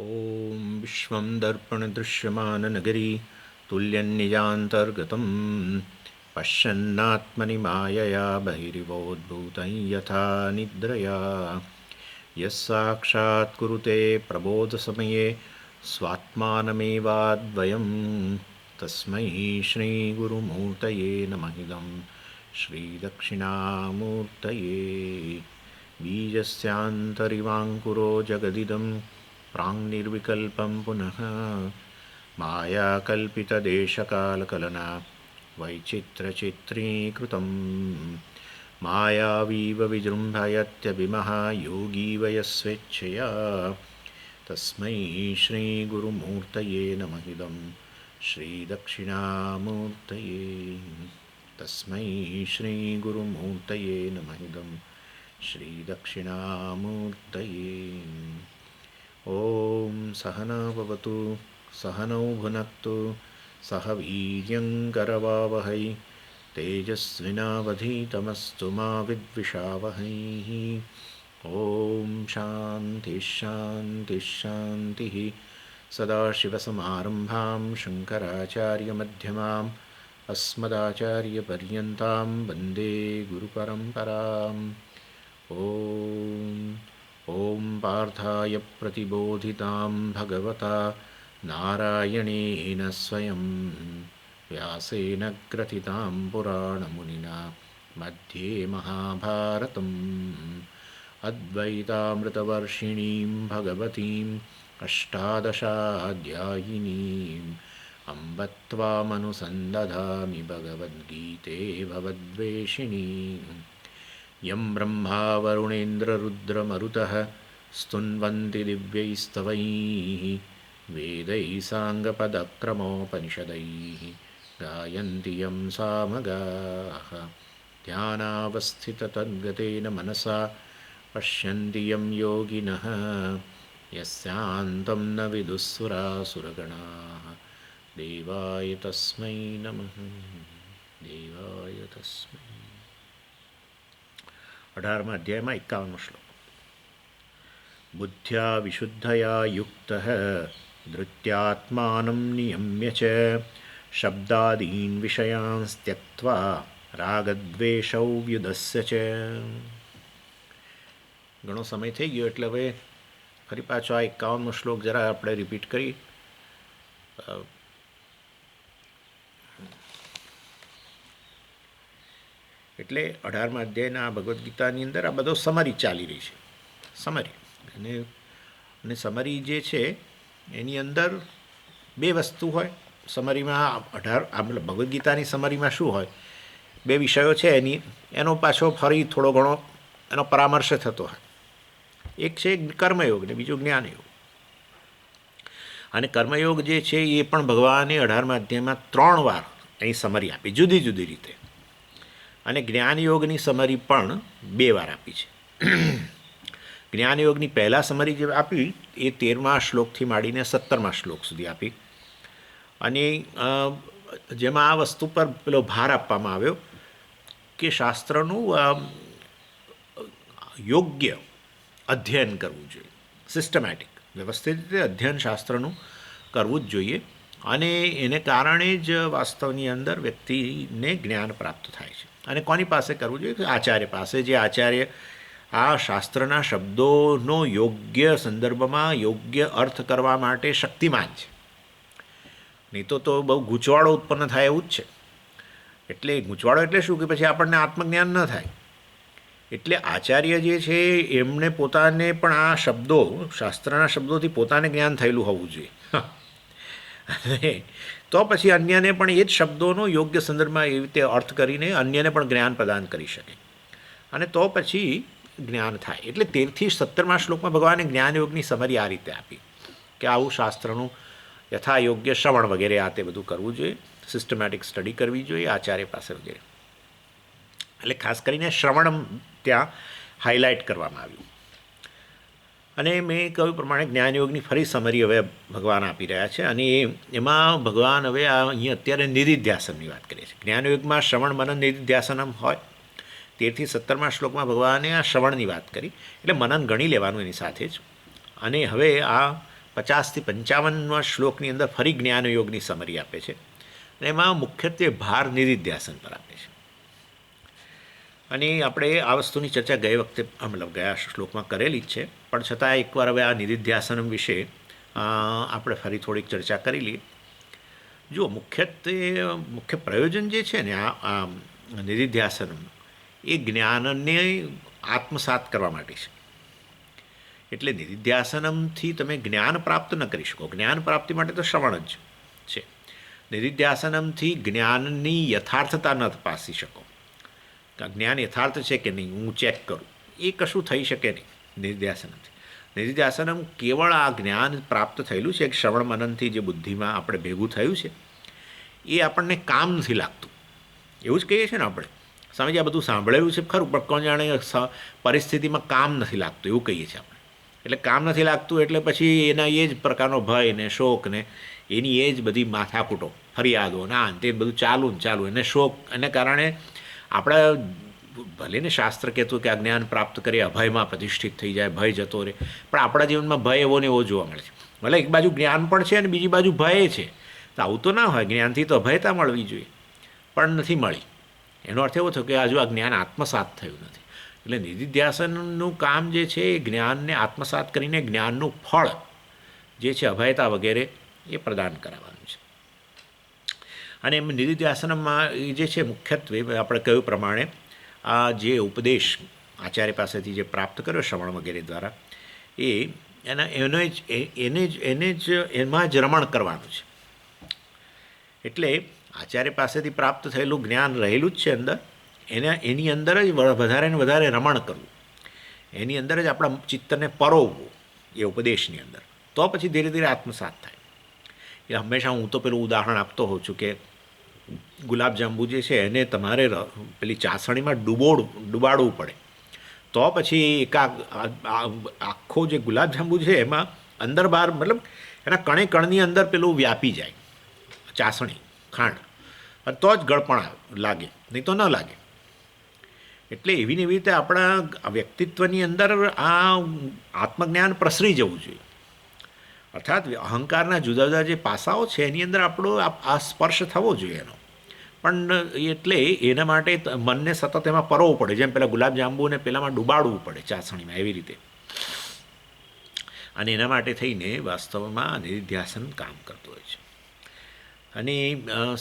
ॐ विश्वं दर्पणदृश्यमाननगरी तुल्यन्निजान्तर्गतं पश्यन्नात्मनि मायया बहिरिवोद्भूतं यथा निद्रया यस्साक्षात् कुरुते प्रबोधसमये स्वात्मानमेवाद्वयं तस्मै श्रीगुरुमूर्तये नमः इदं श्रीदक्षिणामूर्तये बीजस्यान्तरिवाङ्कुरो जगदिदं प्राङ्निर्विकल्पं पुनः मायाकल्पितदेशकालकलना वैचित्रचित्रीकृतं मायावीव विजृम्भयत्यभिमः योगी वयस्वेच्छया तस्मै श्रीगुरुमूर्तये नमः इदं श्रीदक्षिणामूर्तये तस्मै श्रीगुरुमूर्तये नमः इदं श्रीदक्षिणामूर्तये ॐ सहना भवतु सहनौ भुनक्तु सह वीर्यङ्करवावहै तेजस्विनावधीतमस्तु मा विद्विषावहै ॐ शान्तिः सदाशिवसमारम्भां शङ्कराचार्यमध्यमाम् अस्मदाचार्यपर्यन्तां वन्दे गुरुपरम्पराम् ॐ पार्थाय प्रतिबोधितां भगवता नारायणेन स्वयं व्यासेन ग्रथितां पुराणमुनिना मध्ये महाभारतम् अद्वैतामृतवर्षिणीं भगवतीम् अष्टादशाध्यायिनीम् अम्ब त्वामनुसन्दधामि भगवद्गीते भवद्वेषिणीम् यं ब्रह्मा वरुणेन्द्ररुद्रमरुतः स्तुन्वन्ति दिव्यैस्तवैः वेदैः साङ्गपदक्रमोपनिषदैः गायन्ति यं सामगाः ध्यानावस्थिततद्गतेन मनसा पश्यन्ति यं योगिनः यस्यान्तं न विदुःसुरासुरगणाः देवाय तस्मै नमः देवाय तस्मै 18मा अध्यायમાં 51મો શ્લોક बुद्ध्या विशुद्धया युक्तः धृत्यात्मानं नियम्य च शब्दादीन् विषयान् त्यक्त्वा रागद्वेषौ व्युदस्य च ઘણો સમય થઈ ગયો એટલે હવે ફરી પાછો આ 51મો શ્લોક જરા આપણે રિપીટ કરી એટલે 18મા અધ્યાયના ભગવદ્ ગીતાની અંદર આ બધો સમરી ચાલી રહી છે સમરી અને સમરી જે છે એની અંદર બે વસ્તુ હોય સમરીમાં 18 મતલબ ભગવદ્ ગીતાની સમરીમાં શું હોય બે વિષયો છે એનો પાછો ફરી થોડો ઘણો એનો પરામર્શ થતો હોય એક છે કર્મયોગ ને બીજો જ્ઞાનયોગ અને કર્મયોગ જે છે એ પણ ભગવાને 18મા અધ્યાયમાં 3 વાર અહીં સમરી આપી જુદી જુદી રીતે અને જ્ઞાનયોગની સમરી પણ 2 વાર આપી છે જ્ઞાનયોગની પહેલાં સમરી જે આપી એ 13મા શ્લોકથી માંડીને 17મા શ્લોક સુધી આપી અને જેમાં આ વસ્તુ પર પેલો ભાર આપવામાં આવ્યો કે શાસ્ત્રનું યોગ્ય અધ્યયન કરવું જોઈએ સિસ્ટમેટિક વ્યવસ્થિત રીતે અધ્યયન શાસ્ત્રનું કરવું જ જોઈએ અને એને કારણે જ વાસ્તવની અંદર વ્યક્તિને જ્ઞાન પ્રાપ્ત થાય છે અને કોની પાસે કરવું જોઈએ આચાર્ય પાસે જે આચાર્ય આ શાસ્ત્રના શબ્દોનો યોગ્ય સંદર્ભમાં યોગ્ય અર્થ કરવા માટે શક્તિમાન છે નહીં તો બહુ ગૂંચવાડો ઉત્પન્ન થાય એવું જ છે એટલે ગૂંચવાડો એટલે શું કે પછી આપણને આત્મજ્ઞાન ન થાય એટલે આચાર્ય જે છે એમને પોતાને પણ આ શબ્દો શાસ્ત્રના શબ્દોથી પોતાને જ્ઞાન થયેલું હોવું જોઈએ તો પછી અન્યને પણ એ જ શબ્દોનો યોગ્ય સંદર્ભમાં એવી રીતે અર્થ કરીને અન્યને પણ જ્ઞાન પ્રદાન કરી શકે અને તો પછી જ્ઞાન થાય એટલે 13થી 17મા શ્લોકમાં ભગવાને જ્ઞાનયોગની સમરી આ રીતે આપી કે આવું શાસ્ત્રનું યથાયોગ્ય શ્રવણ વગેરે આ તે બધું કરવું જોઈએ સિસ્ટમેટિક સ્ટડી કરવી જોઈએ આચાર્ય પાસે વગેરે એટલે ખાસ કરીને શ્રવણ ત્યાં હાઇલાઇટ કરવામાં આવ્યું અને મેં કહ્યું પ્રમાણે જ્ઞાનયોગની ફરી સમરી હવે ભગવાન આપી રહ્યા છે અને એમાં ભગવાન હવે અહીં અત્યારે નિધિધ્યાસનની વાત કરીએ છીએ જ્ઞાનયોગમાં શ્રવણ મનન નિધિધ્યાસનમ હોય 13થી 17મા શ્લોકમાં ભગવાને આ શ્રવણની વાત કરી એટલે મનન ગણી લેવાનું એની સાથે જ અને હવે આ 50થી 55 શ્લોકની અંદર ફરી જ્ઞાનયોગની સમરી આપે છે અને એમાં મુખ્યત્વે ભાર નિધિધ્યાસન પર આપે છે. અને આપણે આ વસ્તુની ચર્ચા ગઈ વખતે મતલબ ગયા શ્લોકમાં કરેલી જ છે, પણ છતાં એકવાર હવે આ નિધિધ્યાસનમ વિશે આપણે ફરી થોડીક ચર્ચા કરી લઈએ. જુઓ, મુખ્ય પ્રયોજન જે છે ને આ નિધિધ્યાસનમ, એ જ્ઞાનને આત્મસાત કરવા માટે છે. એટલે નિધિધ્યાસનમથી તમે જ્ઞાન પ્રાપ્ત ન કરી શકો. જ્ઞાન પ્રાપ્તિ માટે તો શ્રવણ જ છે. નિધિધ્યાસનમથી જ્ઞાનની યથાર્થતા ન તપાસી શકો. જ્ઞાન યથાર્થ છે કે નહીં હું ચેક કરું, એ કશું થઈ શકે નહીં નિધિધ્યાસનમથી. નિધિધ્યાસનમ કેવળ આ જ્ઞાન પ્રાપ્ત થયેલું છે, શ્રવણ મનનથી જે બુદ્ધિમાં આપણે ભેગું થયું છે, એ આપણને કામ નથી લાગતું. એવું જ કહીએ છીએ ને આપણે, સ્વામીજી આ બધું સાંભળેલું છે ખરું, પણ કોણ જાણે પરિસ્થિતિમાં કામ નથી લાગતું, એવું કહીએ છીએ આપણે. એટલે કામ નથી લાગતું એટલે પછી એના એ જ પ્રકારનો ભય ને શોક ને એની એ જ બધી માથાકૂટો, ફરિયાદો ના તે બધું ચાલુ એને શોક, એને કારણે આપણે ભલે ને શાસ્ત્ર કહેતું કે આ જ્ઞાન પ્રાપ્ત કરી અભયમાં પ્રતિષ્ઠિત થઈ જાય, ભય જતો રહે, પણ આપણા જીવનમાં ભય એવો ને એવો જોવા મળે છે. ભલે એક બાજુ જ્ઞાન પણ છે અને બીજી બાજુ ભય છે, તો આવું તો ના હોય. જ્ઞાનથી તો અભયતા મળવી જોઈએ, પણ નથી મળી. એનો અર્થ એવો થયો કે હજુ આ જ્ઞાન આત્મસાત થયું નથી. એટલે નિધિધ્યાસનનું કામ જે છે એ જ્ઞાનને આત્મસાત કરીને જ્ઞાનનું ફળ જે છે અભયતા વગેરે એ પ્રદાન કરાવવાનું છે. અને એમ નિધિધ્યાસનમાં જે છે મુખ્યત્વે આપણે કહ્યું પ્રમાણે આ જે ઉપદેશ આચાર્ય પાસેથી જે પ્રાપ્ત કર્યો શ્રવણ વગેરે દ્વારા, એમાં જ રમણ કરવાનું છે. એટલે આચાર્ય પાસેથી પ્રાપ્ત થયેલું જ્ઞાન રહેલું જ છે અંદર, એની અંદર જ વધારે ને વધારે રમણ કરવું, એની અંદર જ આપણા ચિત્તને પરોવવું એ ઉપદેશની અંદર, તો પછી ધીરે ધીરે આત્મસાત થાય. એ હંમેશા હું તો પેલું ઉદાહરણ આપતો હોઉં છું કે ગુલાબજાંબુ જે છે એને તમારે પેલી ચાસણીમાં ડુબાડવું પડે, તો પછી આખો જે ગુલાબજાંબુ છે એમાં અંદર બહાર મતલબ એના કણની અંદર પેલું વ્યાપી જાય ચાસણી ખાંડ, તો જ ગળપણ લાગે, નહીં તો ન લાગે. એટલે એવી ને એવી રીતે આપણા વ્યક્તિત્વની અંદર આ આત્મજ્ઞાન પ્રસરી જવું જોઈએ. અર્થાત અહંકારના જુદા જુદા જે પાસાઓ છે એની અંદર આપણો આ સ્પર્શ થવો જોઈએ એનો. પણ એટલે એના માટે મનને સતત એમાં પરવવું પડે, જેમ પેલા ગુલાબજાંબુને પેલામાં ડુબાડવું પડે ચાસણીમાં, એવી રીતે. અને એના માટે થઈને વાસ્તવમાં નિધિધ્યાસન કામ કરતું હોય છે. અને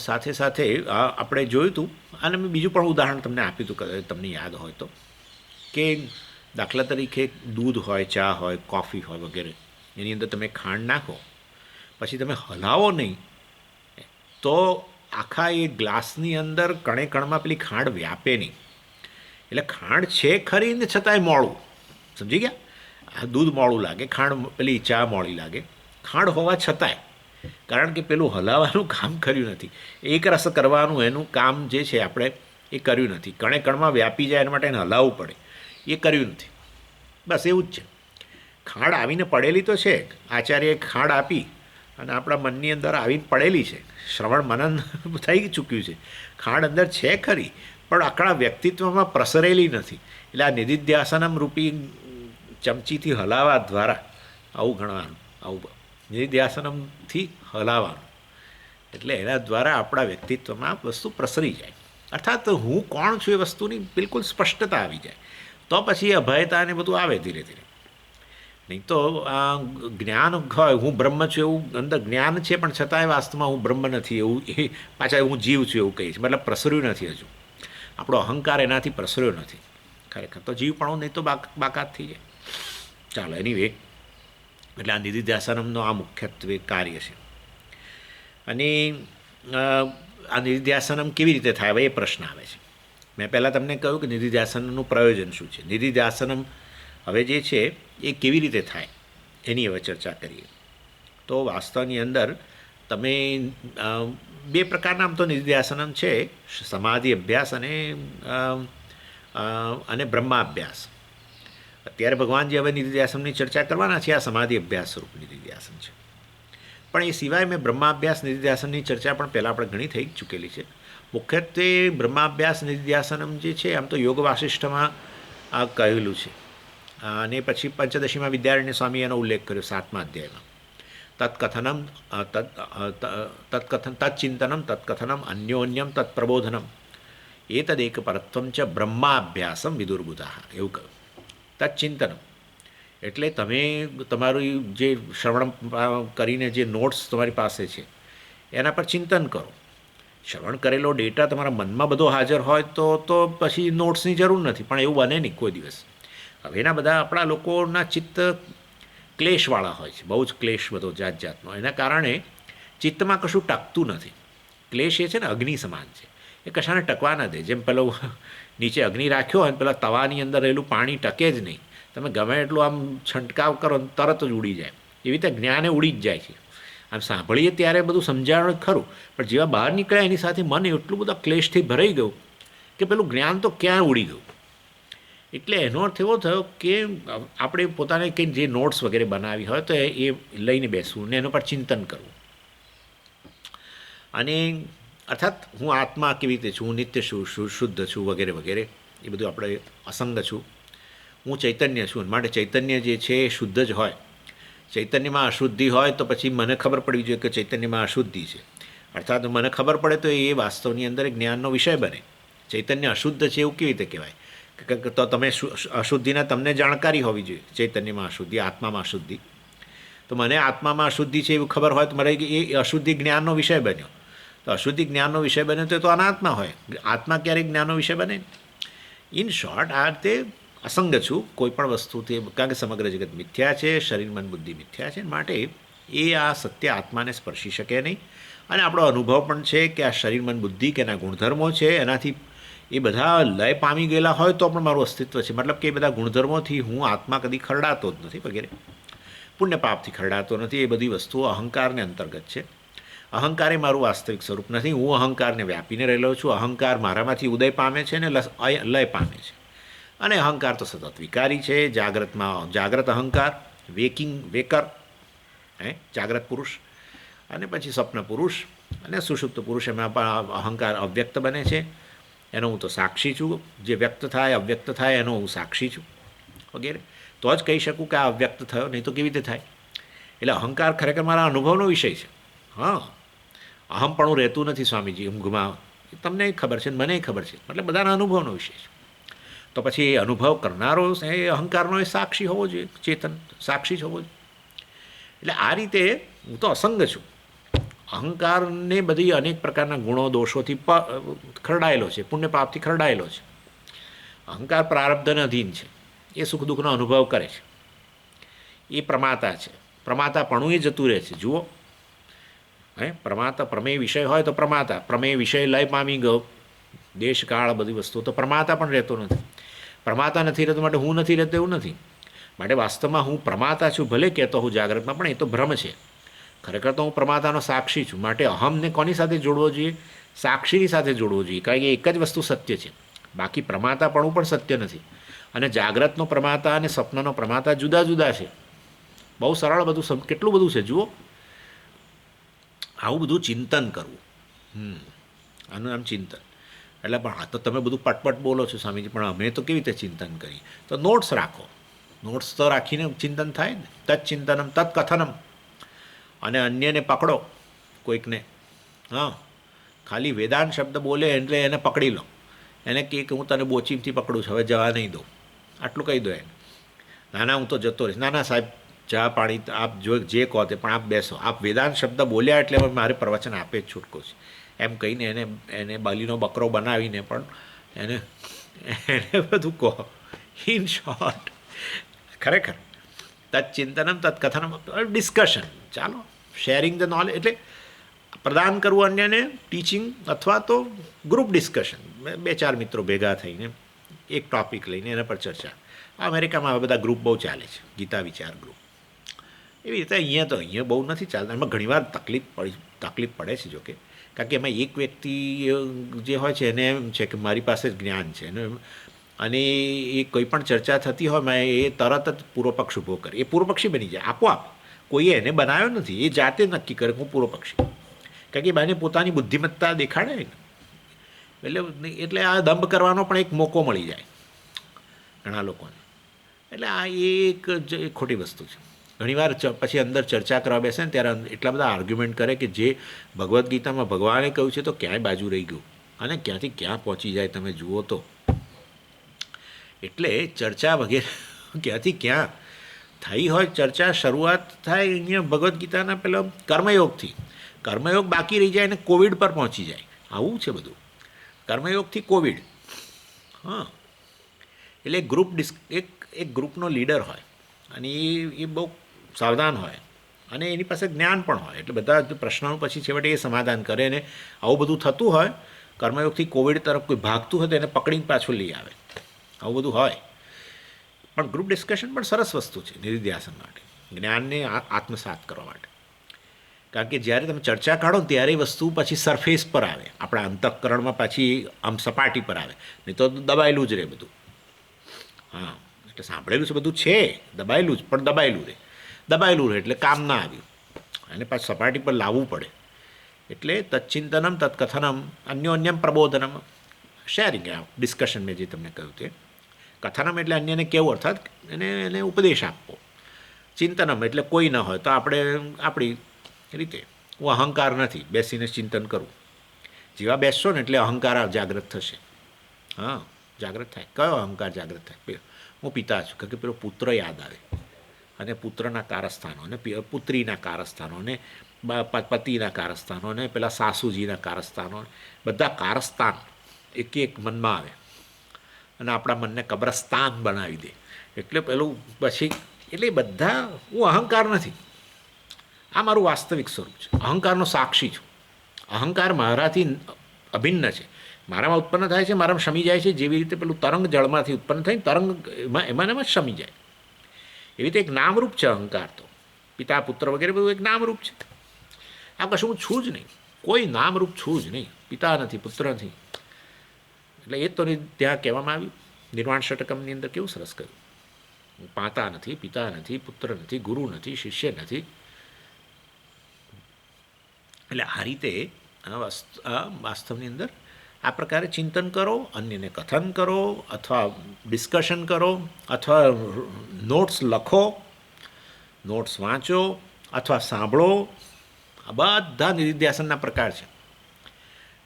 સાથે સાથે આપણે જોયું હતું, અને મેં બીજું પણ ઉદાહરણ તમને આપ્યું હતું, કદાચ તમને યાદ હોય તો, કે દાખલા તરીકે દૂધ હોય, ચા હોય, કોફી હોય વગેરે, એની અંદર તમે ખાંડ નાખો, પછી તમે હલાવો નહીં તો આખા એ ગ્લાસની અંદર કણમાં પેલી ખાંડ વ્યાપે નહીં. એટલે ખાંડ છે ખરી ને છતાંય મોળું, સમજી ગયા? આ દૂધ મોળું લાગે, ખાંડ પેલી ચા મોળી લાગે, ખાંડ હોવા છતાંય, કારણ કે પેલું હલાવવાનું કામ કર્યું નથી, એક રસ કરવાનું એનું કામ જે છે આપણે એ કર્યું નથી. કણમાં વ્યાપી જાય એના માટે એને હલાવવું પડે, એ કર્યું નથી. બસ એવું જ છે. ખાંડ આવીને પડેલી તો છે, આચાર્યએ ખાંડ આપી અને આપણા મનની અંદર આવીને પડેલી છે, શ્રવણ મનન થઈ ચૂક્યું છે, ખાંડ અંદર છે ખરી, પણ આપણા વ્યક્તિત્વમાં પ્રસરેલી નથી. એટલે આ નિધિધ્યાસનમ રૂપી ચમચીથી હલાવવા દ્વારા આવું ગણવાનું, આવું નિધિધ્યાસનમથી હલાવવાનું, એટલે એના દ્વારા આપણા વ્યક્તિત્વમાં વસ્તુ પ્રસરી જાય. અર્થાત હું કોણ છું એ વસ્તુની બિલકુલ સ્પષ્ટતા આવી જાય, તો પછી અભયતા ને બધું આવે ધીરે ધીરે. નહીં તો આ જ્ઞાન હોય હું બ્રહ્મ છું એવું અંદર જ્ઞાન છે, પણ છતાંય વાસ્તવમાં હું બ્રહ્મ નથી એવું, એ પાછા હું જીવ છું એવું કહીશ, મતલબ પ્રસર્યું નથી હજુ, આપણો અહંકાર એનાથી પ્રસર્યો નથી ખરેખર. તો જીવ પણ નહીં તો બાકાત થઈ જાય. ચાલો, એનીવે, એટલે આ નિધિધ્યાસનમનો આ મુખ્યત્વે કાર્ય છે. અને આ નિધિધ્યાસનમ કેવી રીતે થાય હવે એ પ્રશ્ન આવે છે. મેં પહેલાં તમને કહ્યું કે નિધિધ્યાસનનું પ્રયોજન શું છે. નિધિધ્યાસનમ હવે જે છે એ કેવી રીતે થાય એની હવે ચર્ચા કરીએ. તો વાસ્તવની અંદર તમે બે પ્રકારના આમ તો નિધિધ્યાસનમ છે, સમાધિ અભ્યાસ અને બ્રહ્માભ્યાસ. અત્યારે ભગવાનજી હવે નિધિધ્યાસનની ચર્ચા કરવાના છે, આ સમાધિ અભ્યાસ સ્વરૂપ નિધિધ્યાસન છે. પણ એ સિવાય મેં બ્રહ્માભ્યાસ નિધિધ્યાસનની ચર્ચા પણ પહેલાં આપણે ઘણી થઈ ચૂકેલી છે. મુખ્યત્વે બ્રહ્માભ્યાસ નિધિધ્યાસનમ જે છે આમ તો યોગ વાસિષ્ઠમાં આ કહેલું છે, અને પછી પંચદશીમાં વિદ્યારણ્ય સ્વામી એનો ઉલ્લેખ કર્યો 7મા અધ્યાયમાં. તત્કથનમ તત્ચિંતનમ તત્કથનમ અન્યોન્યમ તત્પ્રબોધનમ એતદેક પરત્વમ ચ બ્રહ્માભ્યાસમ વિદુર્બુધાઃ એવું કહ્યું. તત્ચિંતનમ એટલે તમે તમારું જે શ્રવણ કરીને જે નોટ્સ તમારી પાસે છે એના પર ચિંતન કરો. શ્રવણ કરેલો ડેટા તમારા મનમાં બધો હાજર હોય તો પછી નોટ્સની જરૂર નથી, પણ એવું બને નહીં કોઈ દિવસ. હવેના બધા આપણા લોકોના ચિત્ત ક્લેશવાળા હોય છે, બહુ જ ક્લેશ બધો જાત જાતનો. એના કારણે ચિત્તમાં કશું ટકતું નથી. ક્લેશ એ છે ને અગ્નિ સમાન છે, એ કશાને ટકવા ન દે. જેમ પેલો નીચે અગ્નિ રાખ્યો હોય ને પેલા તવાની અંદર રહેલું પાણી ટકે જ નહીં. તમે ગમે એટલું આમ છંટકાવ કરો તરત જ ઉડી જાય. એવી રીતે જ્ઞાને ઉડી જ જાય છે. આમ સાંભળીએ ત્યારે બધું સમજાણ ખરું, પણ જેવા બહાર નીકળ્યા એની સાથે મન એટલું બધા ક્લેશથી ભરાઈ ગયું કે પેલું જ્ઞાન તો ક્યાં ઉડી ગયું. એટલે એનો અર્થ એવો થયો કે આપણે પોતાને કંઈ જે નોટ્સ વગેરે બનાવી હોય તો એ લઈને બેસવું ને એના પર ચિંતન કરવું. અને અર્થાત હું આત્મા કેવી રીતે છું, હું નિત્ય છું, શુદ્ધ છું વગેરે વગેરે, એ બધું આપણે અસંગ છું. હું ચૈતન્ય છું, માટે ચૈતન્ય જે છે એ શુદ્ધ જ હોય. ચૈતન્યમાં અશુદ્ધિ હોય તો પછી મને ખબર પડવી જોઈએ કે ચૈતન્યમાં અશુદ્ધિ છે. અર્થાત મને ખબર પડે તો એ વાસ્તવની અંદર જ્ઞાનનો વિષય બને. ચૈતન્ય અશુદ્ધ છે એવું કેવી રીતે કહેવાય? તો તમે અશુદ્ધિના તમને જાણકારી હોવી જોઈએ. ચૈતન્યમાં અશુદ્ધિ, આત્મામાં અશુદ્ધિ. તો મને આત્મામાં અશુદ્ધિ છે એવું ખબર હોય તો મારે એ અશુદ્ધિ જ્ઞાનનો વિષય બન્યો. તો અશુદ્ધિ જ્ઞાનનો વિષય બન્યો તો અનાત્મા હોય. આત્મા ક્યારેક જ્ઞાનનો વિષય બને? ઇન શોર્ટ, આ રીતે અસંગ છું કોઈ પણ વસ્તુથી, કારણ કે સમગ્ર જગત મિથ્યા છે, શરીર મન બુદ્ધિ મિથ્યા છે. માટે એ આ સત્ય આત્માને સ્પર્શી શકે નહીં. અને આપણો અનુભવ પણ છે કે આ શરીર મન બુદ્ધિ કે એના ગુણધર્મો છે એનાથી એ બધા લય પામી ગયેલા હોય તો પણ મારું અસ્તિત્વ છે. મતલબ કે એ બધા ગુણધર્મોથી હું આત્મા કદી ખરડાતો જ નથી વગેરે. પુણ્ય પાપથી ખરડાતો નથી. એ બધી વસ્તુઓ અહંકારને અંતર્ગત છે. અહંકાર એ મારું વાસ્તવિક સ્વરૂપ નથી. હું અહંકારને વ્યાપીને રહેલો છું. અહંકાર મારામાંથી ઉદય પામે છે અને લય પામે છે. અને અહંકાર તો સતત વિકારી છે. જાગ્રત અહંકાર, વેકર જાગ્રત પુરુષ, અને પછી સ્વપ્ન પુરુષ અને સુષુપ્ત પુરુષ. એમાં પણ અહંકાર અવ્યક્ત બને છે. એનો હું તો સાક્ષી છું. જે વ્યક્ત થાય અવ્યક્ત થાય એનો હું સાક્ષી છું વગેરે. તો જ કહી શકું કે આ અવ્યક્ત થયો, નહીં તો કેવી રીતે થાય? એટલે અહંકાર ખરેખર મારા અનુભવનો વિષય છે. હા, અહમપણું રહેતું નથી સ્વામીજી ઊંઘમાં. તમને ખબર છે, મને ખબર છે. એટલે બધાના અનુભવનો વિષય છે. તો પછી એ અનુભવ કરનારો એ અહંકારનો એ સાક્ષી હોવો જોઈએ, ચેતન સાક્ષી જ હોવો જોઈએ. એટલે આ રીતે હું તો અસંગ છું. અહંકારને બધી અનેક પ્રકારના ગુણો દોષોથી ખરડાયેલો છે, પુણ્ય પાપથી ખરડાયેલો છે. અહંકાર પ્રારબ્ધને અધીન છે. એ સુખ દુઃખનો અનુભવ કરે છે. એ પ્રમાતા છે. પ્રમાતાપણું એ જતું રહે છે. જુઓ, પ્રમાતા પ્રમેય વિષય હોય તો પ્રમાતા, પ્રમેય વિષય લય પામી ગયો, દેશ કાળ બધી વસ્તુઓ, તો પ્રમાતા પણ રહેતો નથી. પ્રમાતા નથી રહેતો માટે હું નથી રહેતો એવું નથી. માટે વાસ્તવમાં હું પ્રમાતા છું, ભલે કહેતો હું જાગ્રતમાં, પણ એ તો ભ્રમ છે. ખરેખર તો હું પ્રમાતાનો સાક્ષી છું. માટે અહમને કોની સાથે જોડવો જોઈએ? સાક્ષીની સાથે જોડવો જોઈએ. કારણ કે એક જ વસ્તુ સત્ય છે, બાકી પ્રમાતાપણું પણ સત્ય નથી. અને જાગ્રતનો પ્રમાતા અને સ્વપ્નનો પ્રમાતા જુદા જુદા છે. બહુ સરળ બધું, કેટલું બધું છે જુઓ. આવું બધું ચિંતન કરવું, આનું નામ ચિંતન. એટલે પણ આ તો તમે બધું પટપટ બોલો છો સ્વામીજી, પણ અમે તો કેવી રીતે ચિંતન કરીએ? તો નોટ્સ રાખો. નોટ્સ તો રાખીને ચિંતન થાય ને. તત્ચિંતનમ તત્કથનમ. અને અન્યને પકડો, કોઈકને. હા, ખાલી વેદાંત શબ્દ બોલે એટલે એને પકડી લો. એને કહે કે હું તને બોચીમથી પકડું છું, હવે જવા નહીં દઉં, આટલું કહી દો એને. ના હું તો જતો રહીશ. ના સાહેબ, ચા પાણી આપ જો જે કહો તે, પણ આપ બેસો. આપ વેદાંત શબ્દ બોલ્યા એટલે મારે પ્રવચન આપે જ છૂટકો છે એમ કહીને એને બલીનો બકરો બનાવીને પણ એને બધું કહો. ઇન શોર્ટ, ખરેખર તત્ચિંતનમ તત્કથનમ, ડિસ્કશન. ચાલો, શેરિંગ ધ નોલેજ, એટલે પ્રદાન કરવું અન્યને, ટીચિંગ, અથવા તો ગ્રુપ ડિસ્કશન. 2-4 મિત્રો ભેગા થઈને એક ટૉપિક લઈને એના પર ચર્ચા. અમેરિકામાં હવે બધા ગ્રુપ બહુ ચાલે છે, ગીતા વિચાર ગ્રુપ. એવી રીતે અહીંયા બહુ નથી ચાલતા. એમાં ઘણીવાર તકલીફ પડે છે જોકે, કારણ કે એમાં એક વ્યક્તિ જે હોય છે એને એમ છે કે મારી પાસે જ જ્ઞાન છે, અને એ કોઈ પણ ચર્ચા થતી હોય એ તરત જ પૂર્વપક્ષ ઊભો કરે. એ પૂર્વપક્ષી બની જાય આપોઆપ. કોઈએ એને બનાવ્યો નથી, એ જાતે નક્કી કરે હું પૂર્વપક્ષી. કારણ કે બાને પોતાની બુદ્ધિમત્તા દેખાડે ને, એટલે આ દંભ કરવાનો પણ એક મોકો મળી જાય ઘણા લોકોને. એટલે આ એક ખોટી વસ્તુ છે. ઘણીવાર પછી અંદર ચર્ચા કરવા બેસે ને ત્યારે એટલા બધા આર્ગ્યુમેન્ટ કરે કે જે ભગવદ્ ગીતામાં ભગવાને કહ્યું છે તો ક્યાંય બાજુ રહી ગયું અને ક્યાંથી ક્યાં પહોંચી જાય તમે જુઓ તો. એટલે ચર્ચા વગેરે ક્યાંથી ક્યાં થઈ હોય ચર્ચા શરૂઆત થાય અહીંયા ભગવદ્ ગીતાના પેલા કર્મયોગથી. કર્મયોગ બાકી રહી જાય અને કોવિડ પર પહોંચી જાય. આવું છે બધું. કર્મયોગથી કોવિડ. હા, એટલે એક ગ્રુપનો લીડર હોય અને એ બહુ સાવધાન હોય અને એની પાસે જ્ઞાન પણ હોય, એટલે બધા પ્રશ્નોનું પછી છેવટે એ સમાધાન કરે. અને આવું બધું થતું હોય કર્મયોગથી કોવિડ તરફ કોઈ ભાગતું હોય તો એને પકડીને પાછું લઈ આવે. આવું બધું હોય. પણ ગ્રુપ ડિસ્કશન પણ સરસ વસ્તુ છે નિધિધ્યાસન માટે, જ્ઞાનને આત્મસાત કરવા માટે. કારણ કે જ્યારે તમે ચર્ચા કાઢો ત્યારે વસ્તુ પછી સરફેસ પર આવે, આપણા અંતઃકરણમાં પાછી આમ સપાટી પર આવે, નહીં તો દબાયેલું જ રહે બધું. હા, એટલે સાંભળેલું છે બધું છે, દબાયેલું જ, પણ દબાયેલું રહે એટલે કામ ના આવ્યું અને પાછું સપાટી પર લાવવું પડે. એટલે તચ્ચિંતનમ તત્કથનમ અન્યોન્યમ પ્રબોધનમ શેરિંગ, ડિસ્કશન મેં જે તમને કહ્યું તે. કથનમ એટલે અન્યને કેવું, અર્થાત એને ઉપદેશ આપવો. ચિંતનમ એટલે કોઈ ન હોય તો આપણે આપણી રીતે, હું અહંકાર નથી, બેસીને ચિંતન કરું. જેવા બેસશો ને એટલે અહંકાર જાગૃત થશે. હા, જાગૃત થાય. કયો અહંકાર જાગૃત થાય? હું પિતા છું, કારણ કે પેલો પુત્ર યાદ આવે અને પુત્રના કારસ્થાનો અને પુત્રીના કારસ્થાનો અને પતિના કારસ્થાનો અને પેલા સાસુજીના કારસ્થાનો, બધા કારસ્થાન એક મનમાં આવે અને આપણા મનને કબ્રસ્તાન બનાવી દે. એટલે પેલું પછી એટલે બધા, હું અહંકાર નથી, આ મારું વાસ્તવિક સ્વરૂપ છે. અહંકારનો સાક્ષી છું. અહંકાર મારાથી અભિન્ન છે, મારામાં ઉત્પન્ન થાય છે, મારામાં શમી જાય છે. જેવી રીતે પેલું તરંગ જળમાંથી ઉત્પન્ન થાય, તરંગ એમાં જ શમી જાય. એવી રીતે એક નામરૂપ છે અહંકાર. તો પિતા પુત્ર વગેરે બધું એક નામરૂપ છે. આ કશું હું છું જ નહીં, કોઈ નામરૂપ છું જ નહીં, પિતા નથી, પુત્ર નથી. એટલે એ તો ત્યાં કહેવામાં આવ્યું નિર્વાણ ષટકમની અંદર, કેવું સરસ કહ્યું. માતા નથી, પિતા નથી, પુત્ર નથી, ગુરુ નથી, શિષ્ય નથી. એટલે આ રીતે વાસ્તવની અંદર આ પ્રકારે ચિંતન કરો, અન્યને કથન કરો, અથવા ડિસ્કશન કરો, અથવા નોટ્સ લખો, નોટ્સ વાંચો, અથવા સાંભળો. આ બધા નિધિધ્યાસનના પ્રકાર છે.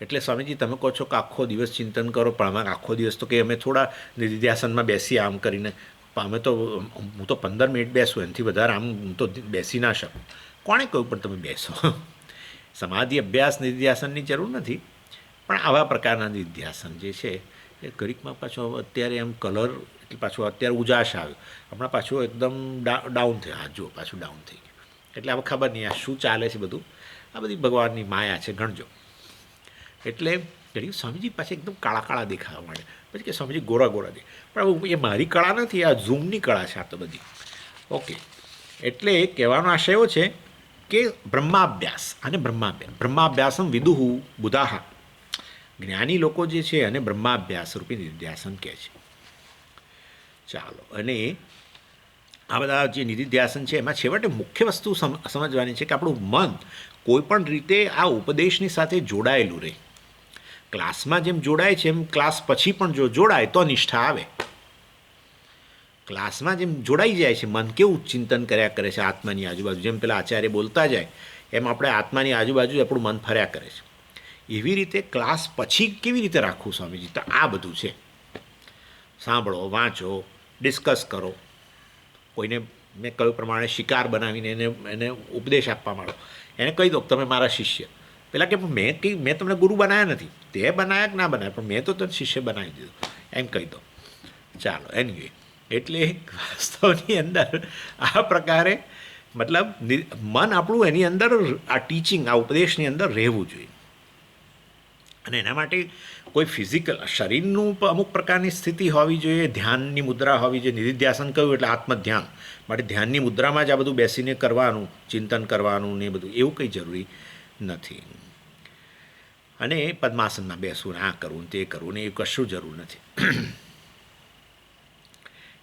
એટલે સ્વામીજી તમે કહો છો કે આખો દિવસ ચિંતન કરો, પણ અમે આખો દિવસ તો કે અમે થોડા નિધિધ્યાસનમાં બેસીએ આમ કરીને, અમે તો હું તો 15 મિનિટ બેસું, એનાથી વધારે આમ હું તો બેસી ના શકું. કોણે કહ્યું પણ તમે બેસો? સમાધિ અભ્યાસ નિધિધ્યાસનની જરૂર નથી, પણ આવા પ્રકારના નિધિધ્યાસન જે છે એ ઘડીકમાં પાછો અત્યારે એમ કલર, એટલે પાછું અત્યારે ઉજાશ આવ્યો, હમણાં પાછું એકદમ ડાઉન થયો. હા જુઓ, પાછું ડાઉન થઈ ગયું. એટલે હવે ખબર નહીં આ શું ચાલે છે બધું. આ બધી ભગવાનની માયા છે, ગણજો. એટલે ઘડી સ્વામીજી પાસે એકદમ કાળા કાળા દેખાવા માંડે, પછી કે સ્વામીજી ગોરા ગોરા દે. પણ એ મારી કળા નથી, આ ઝૂમની કળા છે આ તો બધી. ઓકે, એટલે કહેવાનો આશય એવો છે કે બ્રહ્માભ્યાસ અને બ્રહ્માભ્યાસમ વિદુહુ બુધાહા, જ્ઞાની લોકો જે છે અને બ્રહ્માભ્યાસ રૂપી નિધિધ્યાસન કહે છે. ચાલો, અને આ બધા જે નિધિધ્યાસન છે એમાં છેવટે મુખ્ય વસ્તુ સમજવાની છે કે આપણું મન કોઈ પણ રીતે આ ઉપદેશની સાથે જોડાયેલું રહે. ક્લાસમાં જેમ જોડાય છે એમ ક્લાસ પછી પણ જો જોડાય તો નિષ્ઠા આવે. ક્લાસમાં જેમ જોડાઈ જાય છે મન, કેવું ચિંતન કર્યા કરે છે આત્માની આજુબાજુ, જેમ પેલા આચાર્ય બોલતા જાય એમ આપણે આત્માની આજુબાજુ આપણું મન ફર્યા કરે છે. એવી રીતે ક્લાસ પછી કેવી રીતે રાખવું સ્વામીજી? તો આ બધું છે. સાંભળો, વાંચો, ડિસ્કસ કરો. કોઈને મેં કહ્યું પ્રમાણે શિકાર બનાવીને એને ઉપદેશ આપવા માંડો. એને કહી દો તમે મારા શિષ્ય. પેલા કે મેં તમને ગુરુ બનાવ્યા નથી, તે બનાવ્યા કે ના બનાવ્યા, પણ મેં તો તને શિષ્ય બનાવી દીધું, એમ કહી દો. ચાલો, એનીવે, એટલે વાસ્તવની અંદર આ પ્રકારે મતલબ મન આપણું એની અંદર આ ટીચિંગ, આ ઉપદેશની અંદર રહેવું જોઈએ. અને એના માટે કોઈ ફિઝિકલ શરીરનું અમુક પ્રકારની સ્થિતિ હોવી જોઈએ, ધ્યાનની મુદ્રા હોવી જોઈએ. નિધિધ્યાસન કહ્યું એટલે આત્મધ્યાન માટે ધ્યાનની મુદ્રામાં જ આ બધું બેસીને કરવાનું, ચિંતન કરવાનું ને બધું, એવું કંઈ જરૂરી નથી. અને પદ્માસનમાં બેસવું ને આ કરવું ને તે કરવું ને એ કશું જરૂર નથી.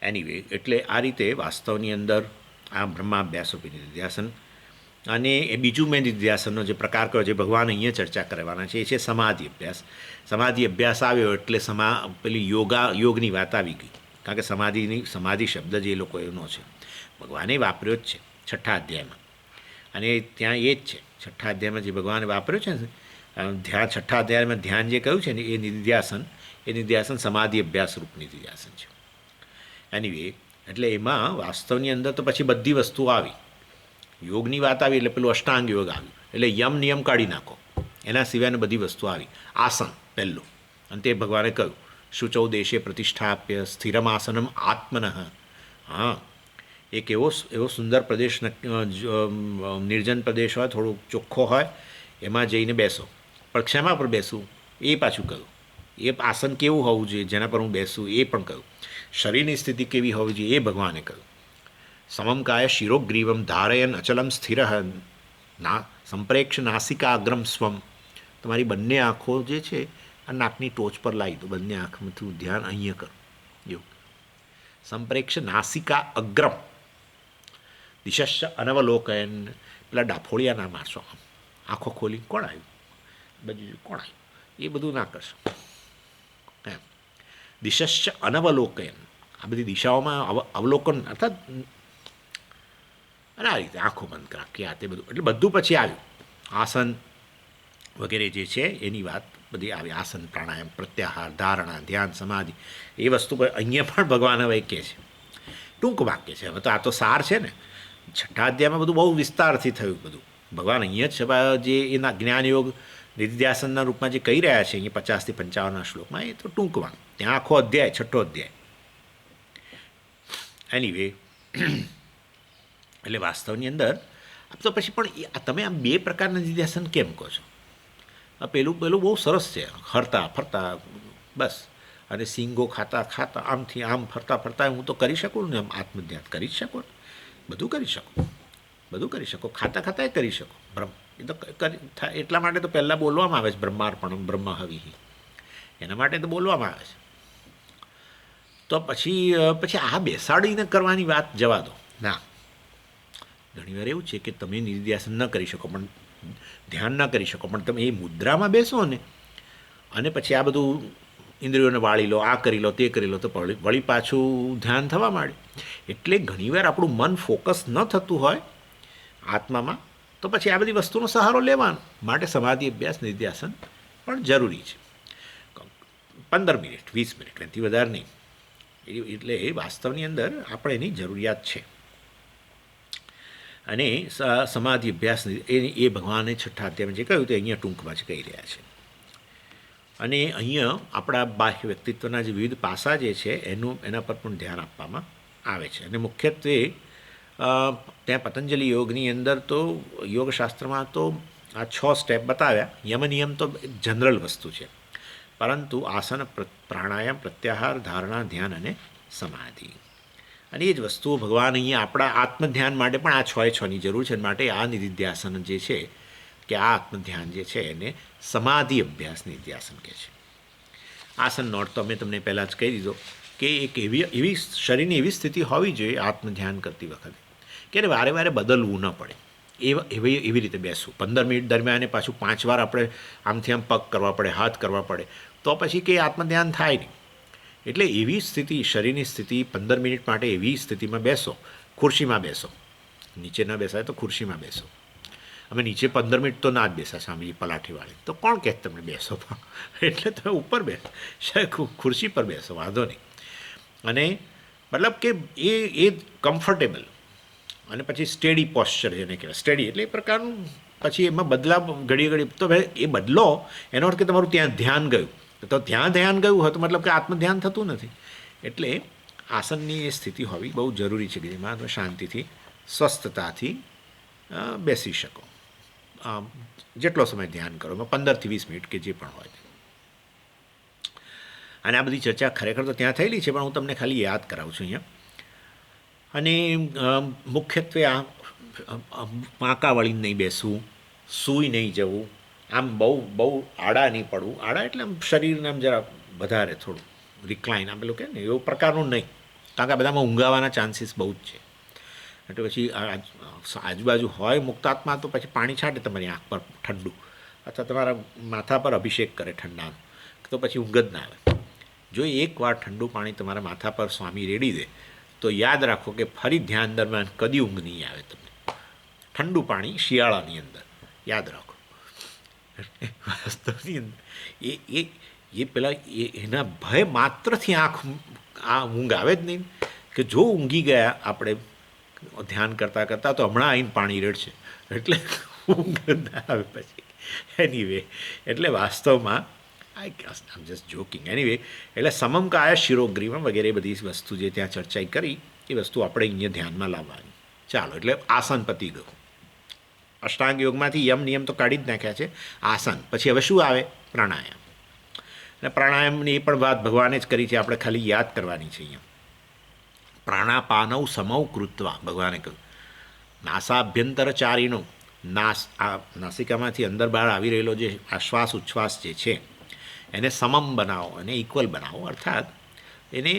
એનીવે, એટલે આ રીતે વાસ્તવની અંદર આ બ્રહ્માભ્યાસ રૂપી નિધિધ્યાસન. અને એ બીજું મેં નિધિધ્યાસનનો જે પ્રકાર કર્યો, જે ભગવાન અહીંયા ચર્ચા કરવાના છે, એ છે સમાધિ અભ્યાસ. સમાધિ અભ્યાસ આવ્યો એટલે પેલી યોગની વાત આવી ગઈ. કારણ કે સમાધિ શબ્દ જે લોકો એનો છે ભગવાને વાપર્યો જ છે. છઠ્ઠા અધ્યાયમાં. અને ત્યાં એ જ છે, છઠ્ઠા અધ્યાયમાં જે ભગવાને વાપર્યું છે ને ધ્યાન, છઠ્ઠા અધ્યાયમાં ધ્યાન જે કહ્યું છે ને એ નિધિધ્યાસન સમાધિ અભ્યાસ રૂપ નિધિધ્યાસન છે. એનીવે, એટલે એમાં વાસ્તવની અંદર તો પછી બધી વસ્તુઓ આવી. યોગની વાત આવી એટલે પેલું અષ્ટાંગ યોગ આવ્યું, એટલે યમ નિયમ કાઢી નાખો, એના સિવાયની બધી વસ્તુ આવી. આસન પહેલું, અને તે ભગવાને કહ્યું શુચૌ દેશે પ્રતિષ્ઠાપ્ય સ્થિરમ આસનમ આત્મન. હા, એક એવો સુંદર પ્રદેશ, નિર્જન પ્રદેશ હોય, થોડું ચોખ્ખો હોય, એમાં જઈને બેસો. પણ ક્ષમા પર બેસવું એ પાછું કહ્યું. એ આસન કેવું હોવું જોઈએ જેના પર હું બેસું એ પણ કહ્યું. શરીરની સ્થિતિ કેવી હોવી જોઈએ એ ભગવાને કહ્યું. સમમકાય શિરોગ્રીવમ ધારયન અચલમ સ્થિર ના સંપ્રેક્ષ નાસિકાગ્રમ સ્વમ. તમારી બંને આંખો જે છે આ નાકની ટોચ પર લાવી દો, બંને આંખમાંથી ધ્યાન અહીંયા કરો. એવું સંપ્રેક્ષ નાસિકા અગ્રમ દિશસ્ય અનવલોકયન. પેલા ડાફોળિયા ના મારશો, આમ આંખો ખોલી કોણ આવ્યું, બધું કોણ આવ્યું, એ બધું ના કરશો. એમ દિશસ્ય અનવલોકયન, આ બધી દિશાઓમાં અવલોકન અર્થાત, અને આ રીતે આંખો બંધ રાખી, આ તે બધું, એટલે બધું પછી આવ્યું. આસન વગેરે જે છે એની વાત બધી આવી. આસન, પ્રાણાયામ, પ્રત્યાહાર, ધારણા, ધ્યાન, સમાધિ, એ વસ્તુ અહીંયા પણ ભગવાન હવે કહે છે. ટૂંક વાક્ય છે. હવે તો આ તો સાર છે ને. છઠ્ઠા અધ્યાયમાં બધું બહુ વિસ્તારથી થયું બધું. ભગવાન અહીંયા જ જે એના જ્ઞાનયોગ નિધિધ્યાસનના રૂપમાં જે કહી રહ્યા છે અહીંયા 50 થી 55 શ્લોકમાં, એ તો ટૂંકમાં, ત્યાં આખો અધ્યાય, છઠ્ઠો અધ્યાય. એનીવે, એટલે વાસ્તવની અંદર તો પછી પણ તમે આ બે પ્રકારના નિધિધ્યાસન કેમ કહો છો? આ પેલું બહુ સરસ છે, હરતા ફરતા બસ, અને સિંગો ખાતા ખાતા આમથી આમ ફરતા ફરતા હું તો કરી શકું ને, આમ આત્મધ્યાન કરી જ શકો, બધું કરી શકો, બધું કરી શકો, ખાતા ખાતા કરી શકો. એ તો એટલા માટે તો પહેલાં બોલવામાં આવે છે બ્રહ્માર્પણમ બ્રહ્મ હવિ, એના માટે તો બોલવામાં આવે છે. તો પછી આ બેસાડીને કરવાની વાત જવા દો. ના, ઘણીવાર એવું છે કે તમે નિધિધ્યાસન ન કરી શકો, પણ ધ્યાન ન કરી શકો, પણ તમે એ મુદ્રામાં બેસો ને, અને પછી આ બધું ઇન્દ્રિયોને વાળી લો, આ કરી લો, તે કરી લો, તો વળી પાછું ધ્યાન થવા માંડે. એટલે ઘણીવાર આપણું મન ફોકસ ન થતું હોય આત્મામાં, તો પછી આ બધી વસ્તુનો સહારો લેવાનો. માટે સમાધિ અભ્યાસ નિધિધ્યાસન પણ જરૂરી છે. 15 મિનિટ 20 મિનિટ, એનાથી વધારે નહીં. એટલે એ વાસ્તવની અંદર આપણે એની જરૂરિયાત છે. અને સમાધિ અભ્યાસ એ ભગવાને છઠ્ઠા અધ્યાયમાં જે કહ્યું તે અહીંયા ટૂંકમાં જ કહી રહ્યા છે. અને અહીંયા આપણા બાહ્ય વ્યક્તિત્વના જે વિવિધ પાસા જે છે એના પર પણ ધ્યાન આપવામાં આવે છે. અને મુખ્યત્વે ત્યાં પતંજલિ યોગની અંદર તો યોગશાસ્ત્રમાં તો આ 6 સ્ટેપ બતાવ્યા. યમ નિયમ તો જનરલ વસ્તુ છે, પરંતુ આસન, પ્રાણાયામ, પ્રત્યાહાર, ધારણા, ધ્યાન અને સમાધિ, અને એ જ વસ્તુઓ ભગવાન અહીંયા આપણા આત્મધ્યાન માટે પણ આ 6-6ની જરૂર છે. માટે આ નિધિધ્યાસન જે છે, કે આ આત્મધ્યાન જે છે એને સમાધિ અભ્યાસ નિધિધ્યાસન કહે છે. આસન નોટ તો અમે તમને પહેલાં જ કહી દીધો કે એક એવી શરીરની એવી સ્થિતિ હોવી જોઈએ આત્મધ્યાન કરતી વખતે કે વારે વારે બદલવું ન પડે. એવી રીતે બેસવું. 15 મિનિટ દરમિયાન પાછું 5 વાર આપણે આમથી આમ પગ કરવા પડે, હાથ કરવા પડે, તો પછી કે આત્મધ્યાન થાય નહીં. એટલે એવી સ્થિતિ, શરીરની સ્થિતિ 15 મિનિટ માટે એવી સ્થિતિમાં બેસો. ખુરશીમાં બેસો, નીચે ન બેસાય તો ખુરશીમાં બેસો. અમે નીચે 15 મિનિટ તો ના જ બેસા સાંભળી પલાઠીવાળી, તો કોણ કહે તમને બેસો? એટલે તમે ઉપર બેસો, ખુરશી પર બેસો, વાંધો નહીં. અને મતલબ કે એ કમ્ફર્ટેબલ, અને પછી સ્ટેડી પોસ્ચર જેને કહેવાય. સ્ટેડી એટલે એ પ્રકારનું, પછી એમાં બદલાવ ઘડી તો એ બદલો, એનો અર્થ કે તમારું ત્યાં ધ્યાન ગયું. તો ત્યાં ધ્યાન ગયું હોય તો મતલબ કે આત્મધ્યાન થતું નથી. એટલે આસનની એ સ્થિતિ હોવી બહુ જરૂરી છે કે જેમાં તમે શાંતિથી, સ્વસ્થતાથી બેસી શકો. જેટલો સમય ધ્યાન કરો, એમાં 15 થી 20 મિનિટ કે જે પણ હોય. અને આ બધી ચર્ચા ખરેખર તો ત્યાં થયેલી છે, પણ હું તમને ખાલી યાદ કરાવું છું અહીંયા. અને મુખ્યત્વે આ પાંકા વળીને નહીં બેસવું, સૂઈ નહીં જવું, આમ બહુ આડા નહીં પડવું. આડા એટલે આમ શરીરને આમ જરા વધારે થોડું રિક્લાઇન, આમ પેલું કહે ને એવું પ્રકારનું નહીં, કારણ કે આ બધામાં ઊંઘાવાના ચાન્સીસ બહુ જ છે. એટલે પછી આજુબાજુ હોય મુક્તાત્મા તો પછી પાણી છાંટે તમારી આંખ પર ઠંડુ, અથવા તમારા માથા પર અભિષેક કરે ઠંડાનો, તો પછી ઊંઘ જ ના આવે. જો એકવાર ઠંડુ પાણી તમારા માથા પર સ્વામી રેડી દે તો યાદ રાખો કે ફરી ધ્યાન દરમિયાન કદી ઊંઘ નહીં આવે તમને. ઠંડુ પાણી શિયાળાની અંદર, યાદ રાખો. વાસ્તવની અંદર એ એ એ પેલા એના ભય માત્રથી આ ઊંઘ આવે જ નહીં, કે જો ઊંઘી ગયા આપણે ધ્યાન કરતાં કરતાં તો હમણાં આવીને પાણી રેડશે, એટલે ઊંઘ ના આવે પછી. એનીવે એટલે વાસ્તવમાં આમ જસ્ટ જોકિંગ. એનીવે એટલે સમમકાય શિરોગ્રીવમ વગેરે બધી વસ્તુ જે ત્યાં ચર્ચા કરી એ વસ્તુ આપણે અહીંયા ધ્યાનમાં લાવવાની. ચાલો, એટલે આસન પતી ગયું. અષ્ટાંગ યોગમાંથી યમ નિયમ તો કાઢી જ નાખ્યા છે. આસન પછી હવે શું આવે? પ્રાણાયામ. અને પ્રાણાયામની એ પણ વાત ભગવાને જ કરી છે, આપણે ખાલી યાદ કરવાની છે. અહીંયા પ્રાણાપાનવ સમૌ કૃત્વા ભગવાને કહ્યું. નાસાભ્યંતરચારીનો આ નાસિકામાંથી અંદર બહાર આવી રહેલો જે આશ્વાસ ઉચ્છ્વાસ જે છે એને સમમ બનાવો, એને ઇક્વલ બનાવો, અર્થાત એને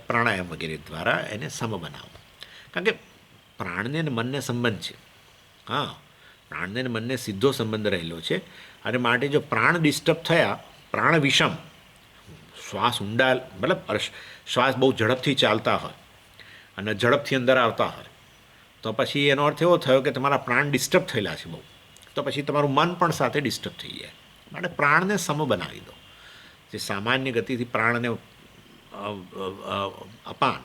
પ્રાણાયામ વગેરે દ્વારા એને સમ બનાવો. કારણ કે પ્રાણને અને મનને સંબંધ છે. હા, પ્રાણને અને મનને સીધો સંબંધ રહેલો છે. અને માટે જો પ્રાણ ડિસ્ટર્બ થયા, પ્રાણ વિષમ, શ્વાસ ઊંડા, મતલબ શ્વાસ બહુ ઝડપથી ચાલતા હોય અને ઝડપથી અંદર આવતા હોય, તો પછી એનો અર્થ એવો થયો કે તમારા પ્રાણ ડિસ્ટર્બ થયેલા છે બહુ, તો પછી તમારું મન પણ સાથે ડિસ્ટર્બ થઈ જાય. માટે પ્રાણને સમ બનાવી દો. જે સામાન્ય ગતિથી પ્રાણને અપાન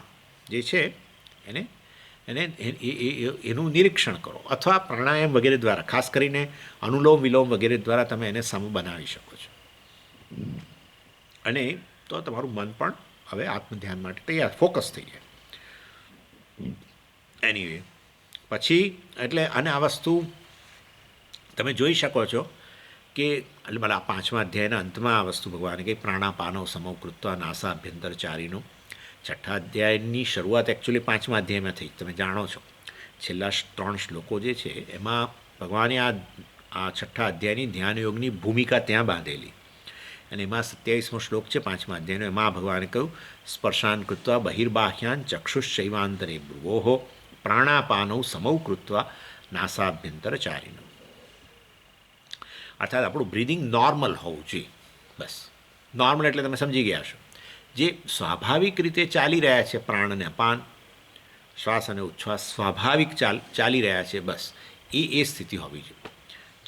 જે છે એને એને એનું નિરીક્ષણ કરો, અથવા પ્રાણાયામ વગેરે દ્વારા, ખાસ કરીને અનુલોમ વિલોમ વગેરે દ્વારા તમે એને સમ બનાવી શકો છો. અને તો તમારું મન પણ હવે આત્મધ્યાન માટે તૈયાર, ફોકસ થઈ જાય. એનીવે પછી એટલે અને આ વસ્તુ તમે જોઈ શકો છો કે એટલે ભલા 5મા અધ્યાયના અંતમાં આ વસ્તુ ભગવાને કહી, પ્રાણાપાનવ સમૌ કૃત્વા નાસાભ્યંતરચારીનો. 6ઠા અધ્યાયની શરૂઆત એકચ્યુઅલી 5મા અધ્યાયમાં થઈ, તમે જાણો છો. છેલ્લા 3 શ્લોકો જે છે એમાં ભગવાને આ 6ઠા અધ્યાયની ધ્યાન યોગની ભૂમિકા ત્યાં બાંધેલી. અને એમાં 27મો શ્લોક છે 5મા અધ્યાયનો. એમાં ભગવાને કહ્યું, સ્પર્શાન કૃત્વા બહિર્બાહ્યાન ચક્ષુષૈવાંતરે ભ્રુવોઃ પ્રાણાપાનૌ સમૌ કૃત્વા નાસાભ્યંતરચારીનો. અર્થાત આપણું બ્રીધિંગ નોર્મલ હોવું જોઈએ. બસ નોર્મલ એટલે તમે સમજી ગયા છો, જે સ્વાભાવિક રીતે ચાલી રહ્યા છે, પ્રાણ અને અપાન, શ્વાસ અને ઉચ્છ્વાસ સ્વાભાવિક ચાલી રહ્યા છે, બસ એ સ્થિતિ હોવી જોઈએ.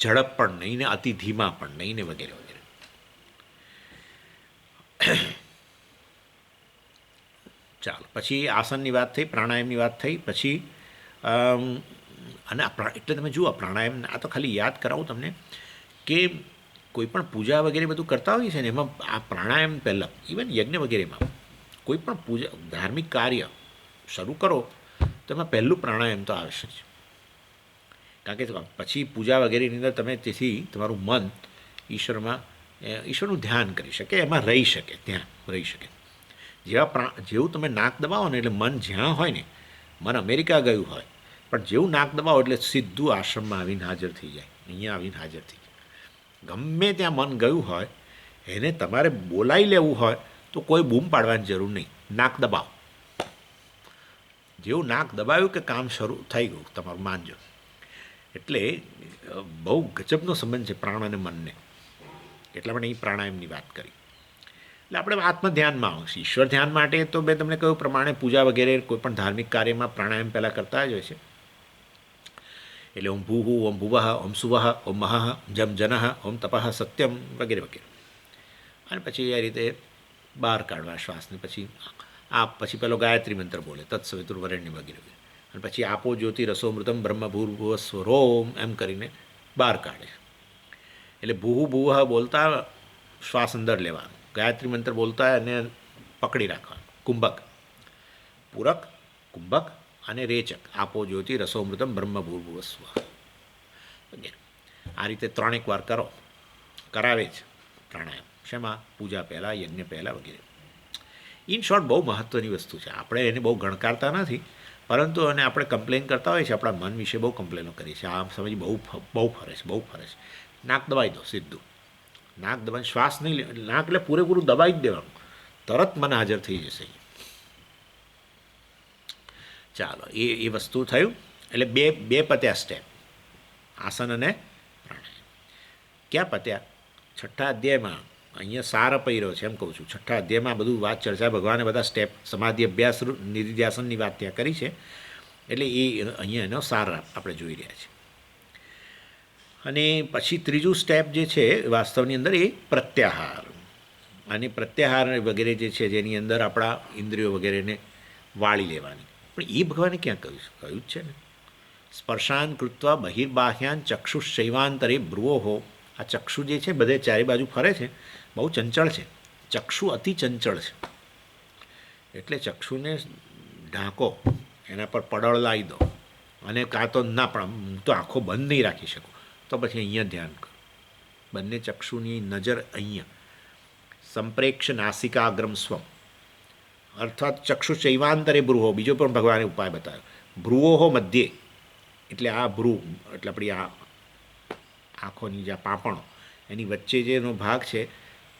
ઝડપ પણ નહીં ને અતિ ધીમા પણ નહીં ને વગેરે વગેરે. ચાલો, પછી આસનની વાત થઈ, પ્રાણાયામની વાત થઈ. પછી અને એટલે તમે જુઓ પ્રાણાયામ, આ તો ખાલી યાદ કરાવું તમને કે કોઈ પણ પૂજા વગેરે બધું કરતા હોઈએ છે ને, એમાં આ પ્રાણાયામ પહેલાં, ઇવન યજ્ઞ વગેરેમાં કોઈ પણ પૂજા ધાર્મિક કાર્ય શરૂ કરો તો એમાં પહેલું પ્રાણાયામ તો આવશ્યક છે. કારણ કે પછી પૂજા વગેરેની અંદર તમે તેથી તમારું મન ઈશ્વરનું ધ્યાન કરી શકે, એમાં રહી શકે, ત્યાં રહી શકે. જેવું તમે નાક દબાવો ને એટલે મન જ્યાં હોય ને, મન અમેરિકા ગયું હોય, પણ જેવું નાક દબાવો એટલે સીધું આશ્રમમાં આવીને હાજર થઈ જાય, અહીંયા આવીને હાજર થઈ જાય. ગમે ત્યાં મન ગયું હોય એને તમારે બોલાવી લેવું હોય તો કોઈ બૂમ પાડવાની જરૂર નહીં, નાક દબાવો. જેવું નાક દબાવ્યું કે કામ શરૂ થઈ ગયું તમારું, માનજો. એટલે બહુ ગજબનો સંબંધ છે પ્રાણ અને મનને. એટલા માટે અહીં પ્રાણાયામની વાત કરી. એટલે આપણે આત્મધ્યાનમાં આવશે. ઈશ્વર ધ્યાન માટે તો મેં તમને કહ્યું પ્રમાણે પૂજા વગેરે કોઈ પણ ધાર્મિક કાર્યમાં પ્રાણાયામ પહેલાં કરતા જ હોય છે. એટલે ઓમ ભૂહુ, ઓમ ભુવઃ, ઓમ સુવઃ, ઓમ મહઃ, જમ જનઃ, ઓમ તપઃ સત્યમ વગેરે વગેરે. અને પછી એ રીતે બહાર કાઢવા શ્વાસને. પછી પેલો ગાયત્રી મંત્ર બોલે, તત્સવિતુર્વરેણ્ય વગેરે વગેરે. અને પછી આપો જ્યોતિ રસોમૃતમ બ્રહ્મ ભૂર્ભુવઃ સ્વરોમ એમ કરીને બહાર કાઢે. એટલે ભૂહુ ભુવઃ બોલતા શ્વાસ અંદર લેવાનો, ગાયત્રી મંત્ર બોલતા એને પકડી રાખવાનું. કુંભક, પૂરક, કુંભક અને રેચક. આપો જ્યોતિ રસોમૃતમ બ્રહ્મ ભૂર્ભુવઃ સ્વ વગેરે. આ રીતે 3 વાર કરાવે છે પ્રાણાયામ. શેમાં? પૂજા પહેલાં, યજ્ઞ પહેલાં વગેરે. ઇન શોર્ટ બહુ મહત્ત્વની વસ્તુ છે. આપણે એને બહુ ગણકારતા નથી, પરંતુ અને આપણે કમ્પ્લેન કરતા હોઈએ છીએ, આપણા મન વિશે બહુ કમ્પ્લેનો કરીએ છીએ. આ સમજ બહુ ફરે છે, બહુ ફરે છે. નાક દબાવી દો સીધું, નાક દબાવી, શ્વાસ નહીં લે, નાક એટલે પૂરેપૂરું દબાવી જ દેવાનું, તરત મન હાજર થઈ જશે. ચાલો, એ વસ્તુ થયું. એટલે બે પત્યા સ્ટેપ, આસન અને પ્રાણાયામ. ક્યાં પત્યા? 6ઠ્ઠા અધ્યાયમાં. અહીંયા સાર અપાઈ છે એમ કહું છું. 6ઠ્ઠા અધ્યાયમાં બધું વાત ચર્ચા, ભગવાને બધા સ્ટેપ, સમાધિ અભ્યાસ, નિધિધ્યાસનની વાત ત્યાં કરી છે. એટલે એ અહીંયા એનો સાર આપણે જોઈ રહ્યા છીએ. અને પછી ત્રીજું સ્ટેપ જે છે વાસ્તવની અંદર એ પ્રત્યાહાર. અને પ્રત્યાહાર વગેરે જે છે જેની અંદર આપણા ઇન્દ્રિયો વગેરેને વાળી લેવાની. પણ એ ભગવાને ક્યાં કહ્યું જ છે ને, સ્પર્શાન કૃત્વા બહિર્બાહ્યાન ચક્ષુશૈવાંતરે ભ્રુવો. આ ચક્ષુ જે છે બધે ચારે બાજુ ફરે છે, બહુ ચંચળ છે. ચક્ષુ અતિ ચંચળ છે, એટલે ચક્ષુને ઢાંકો, એના પર પડળ લાવી દો. અને કાં તો ના, પણ હું તો આંખો બંધ નહીં રાખી શકું, તો પછી અહીંયા ધ્યાન કરો. બંને ચક્ષુની નજર અહીંયા, સંપ્રેક્ષ નાસિકાગ્રમ સ્વમ, અર્થાત ચક્ષુ ચૈવાંતરે ભ્રુવો. બીજો પણ ભગવાને ઉપાય બતાવ્યો, ભ્રુવો મધ્યે, એટલે આ ભ્રુ એટલે આપણી આ આંખોની જે પાંપણો એની વચ્ચે જેનો ભાગ છે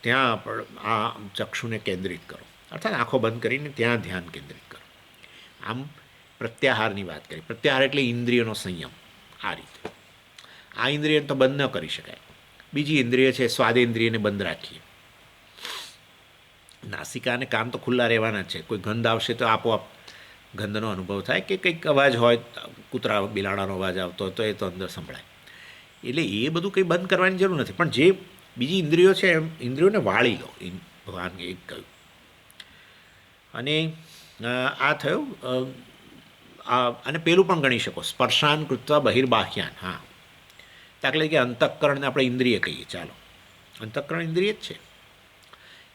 ત્યાં આ ચક્ષુને કેન્દ્રિત કરો, અર્થાત આંખો બંધ કરીને ત્યાં ધ્યાન કેન્દ્રિત કરો. આમ પ્રત્યાહારની વાત કરી. પ્રત્યાહાર એટલે ઇન્દ્રિયનો સંયમ. આ રીતે આ ઇન્દ્રિયને તો બંધ ન કરી શકાય. બીજી ઇન્દ્રિય છે સ્વાદેન્દ્રિયને બંધ રાખીએ. નાસિકા અને કાન તો ખુલ્લા રહેવાના છે. કોઈ ગંધ આવશે તો આપોઆપ ગંધનો અનુભવ થાય, કે કંઈક અવાજ હોય, કૂતરા બિલાડાનો અવાજ આવતો હોય તો એ તો અંદર સંભળાય. એટલે એ બધું કંઈ બંધ કરવાની જરૂર નથી. પણ જે બીજી ઇન્દ્રિયો છે એમ ઇન્દ્રિયોને વાળી લો, ભગવાન એ કહ્યું. અને આ થયું. અને પેલું પણ ગણી શકો, સ્પર્શાન કૃત્વા બહિર્બાહ્યાન. હા, દાખલા કે અંતઃકરણને આપણે ઇન્દ્રિય કહીએ. ચાલો, અંતઃકરણ ઇન્દ્રિય જ છે.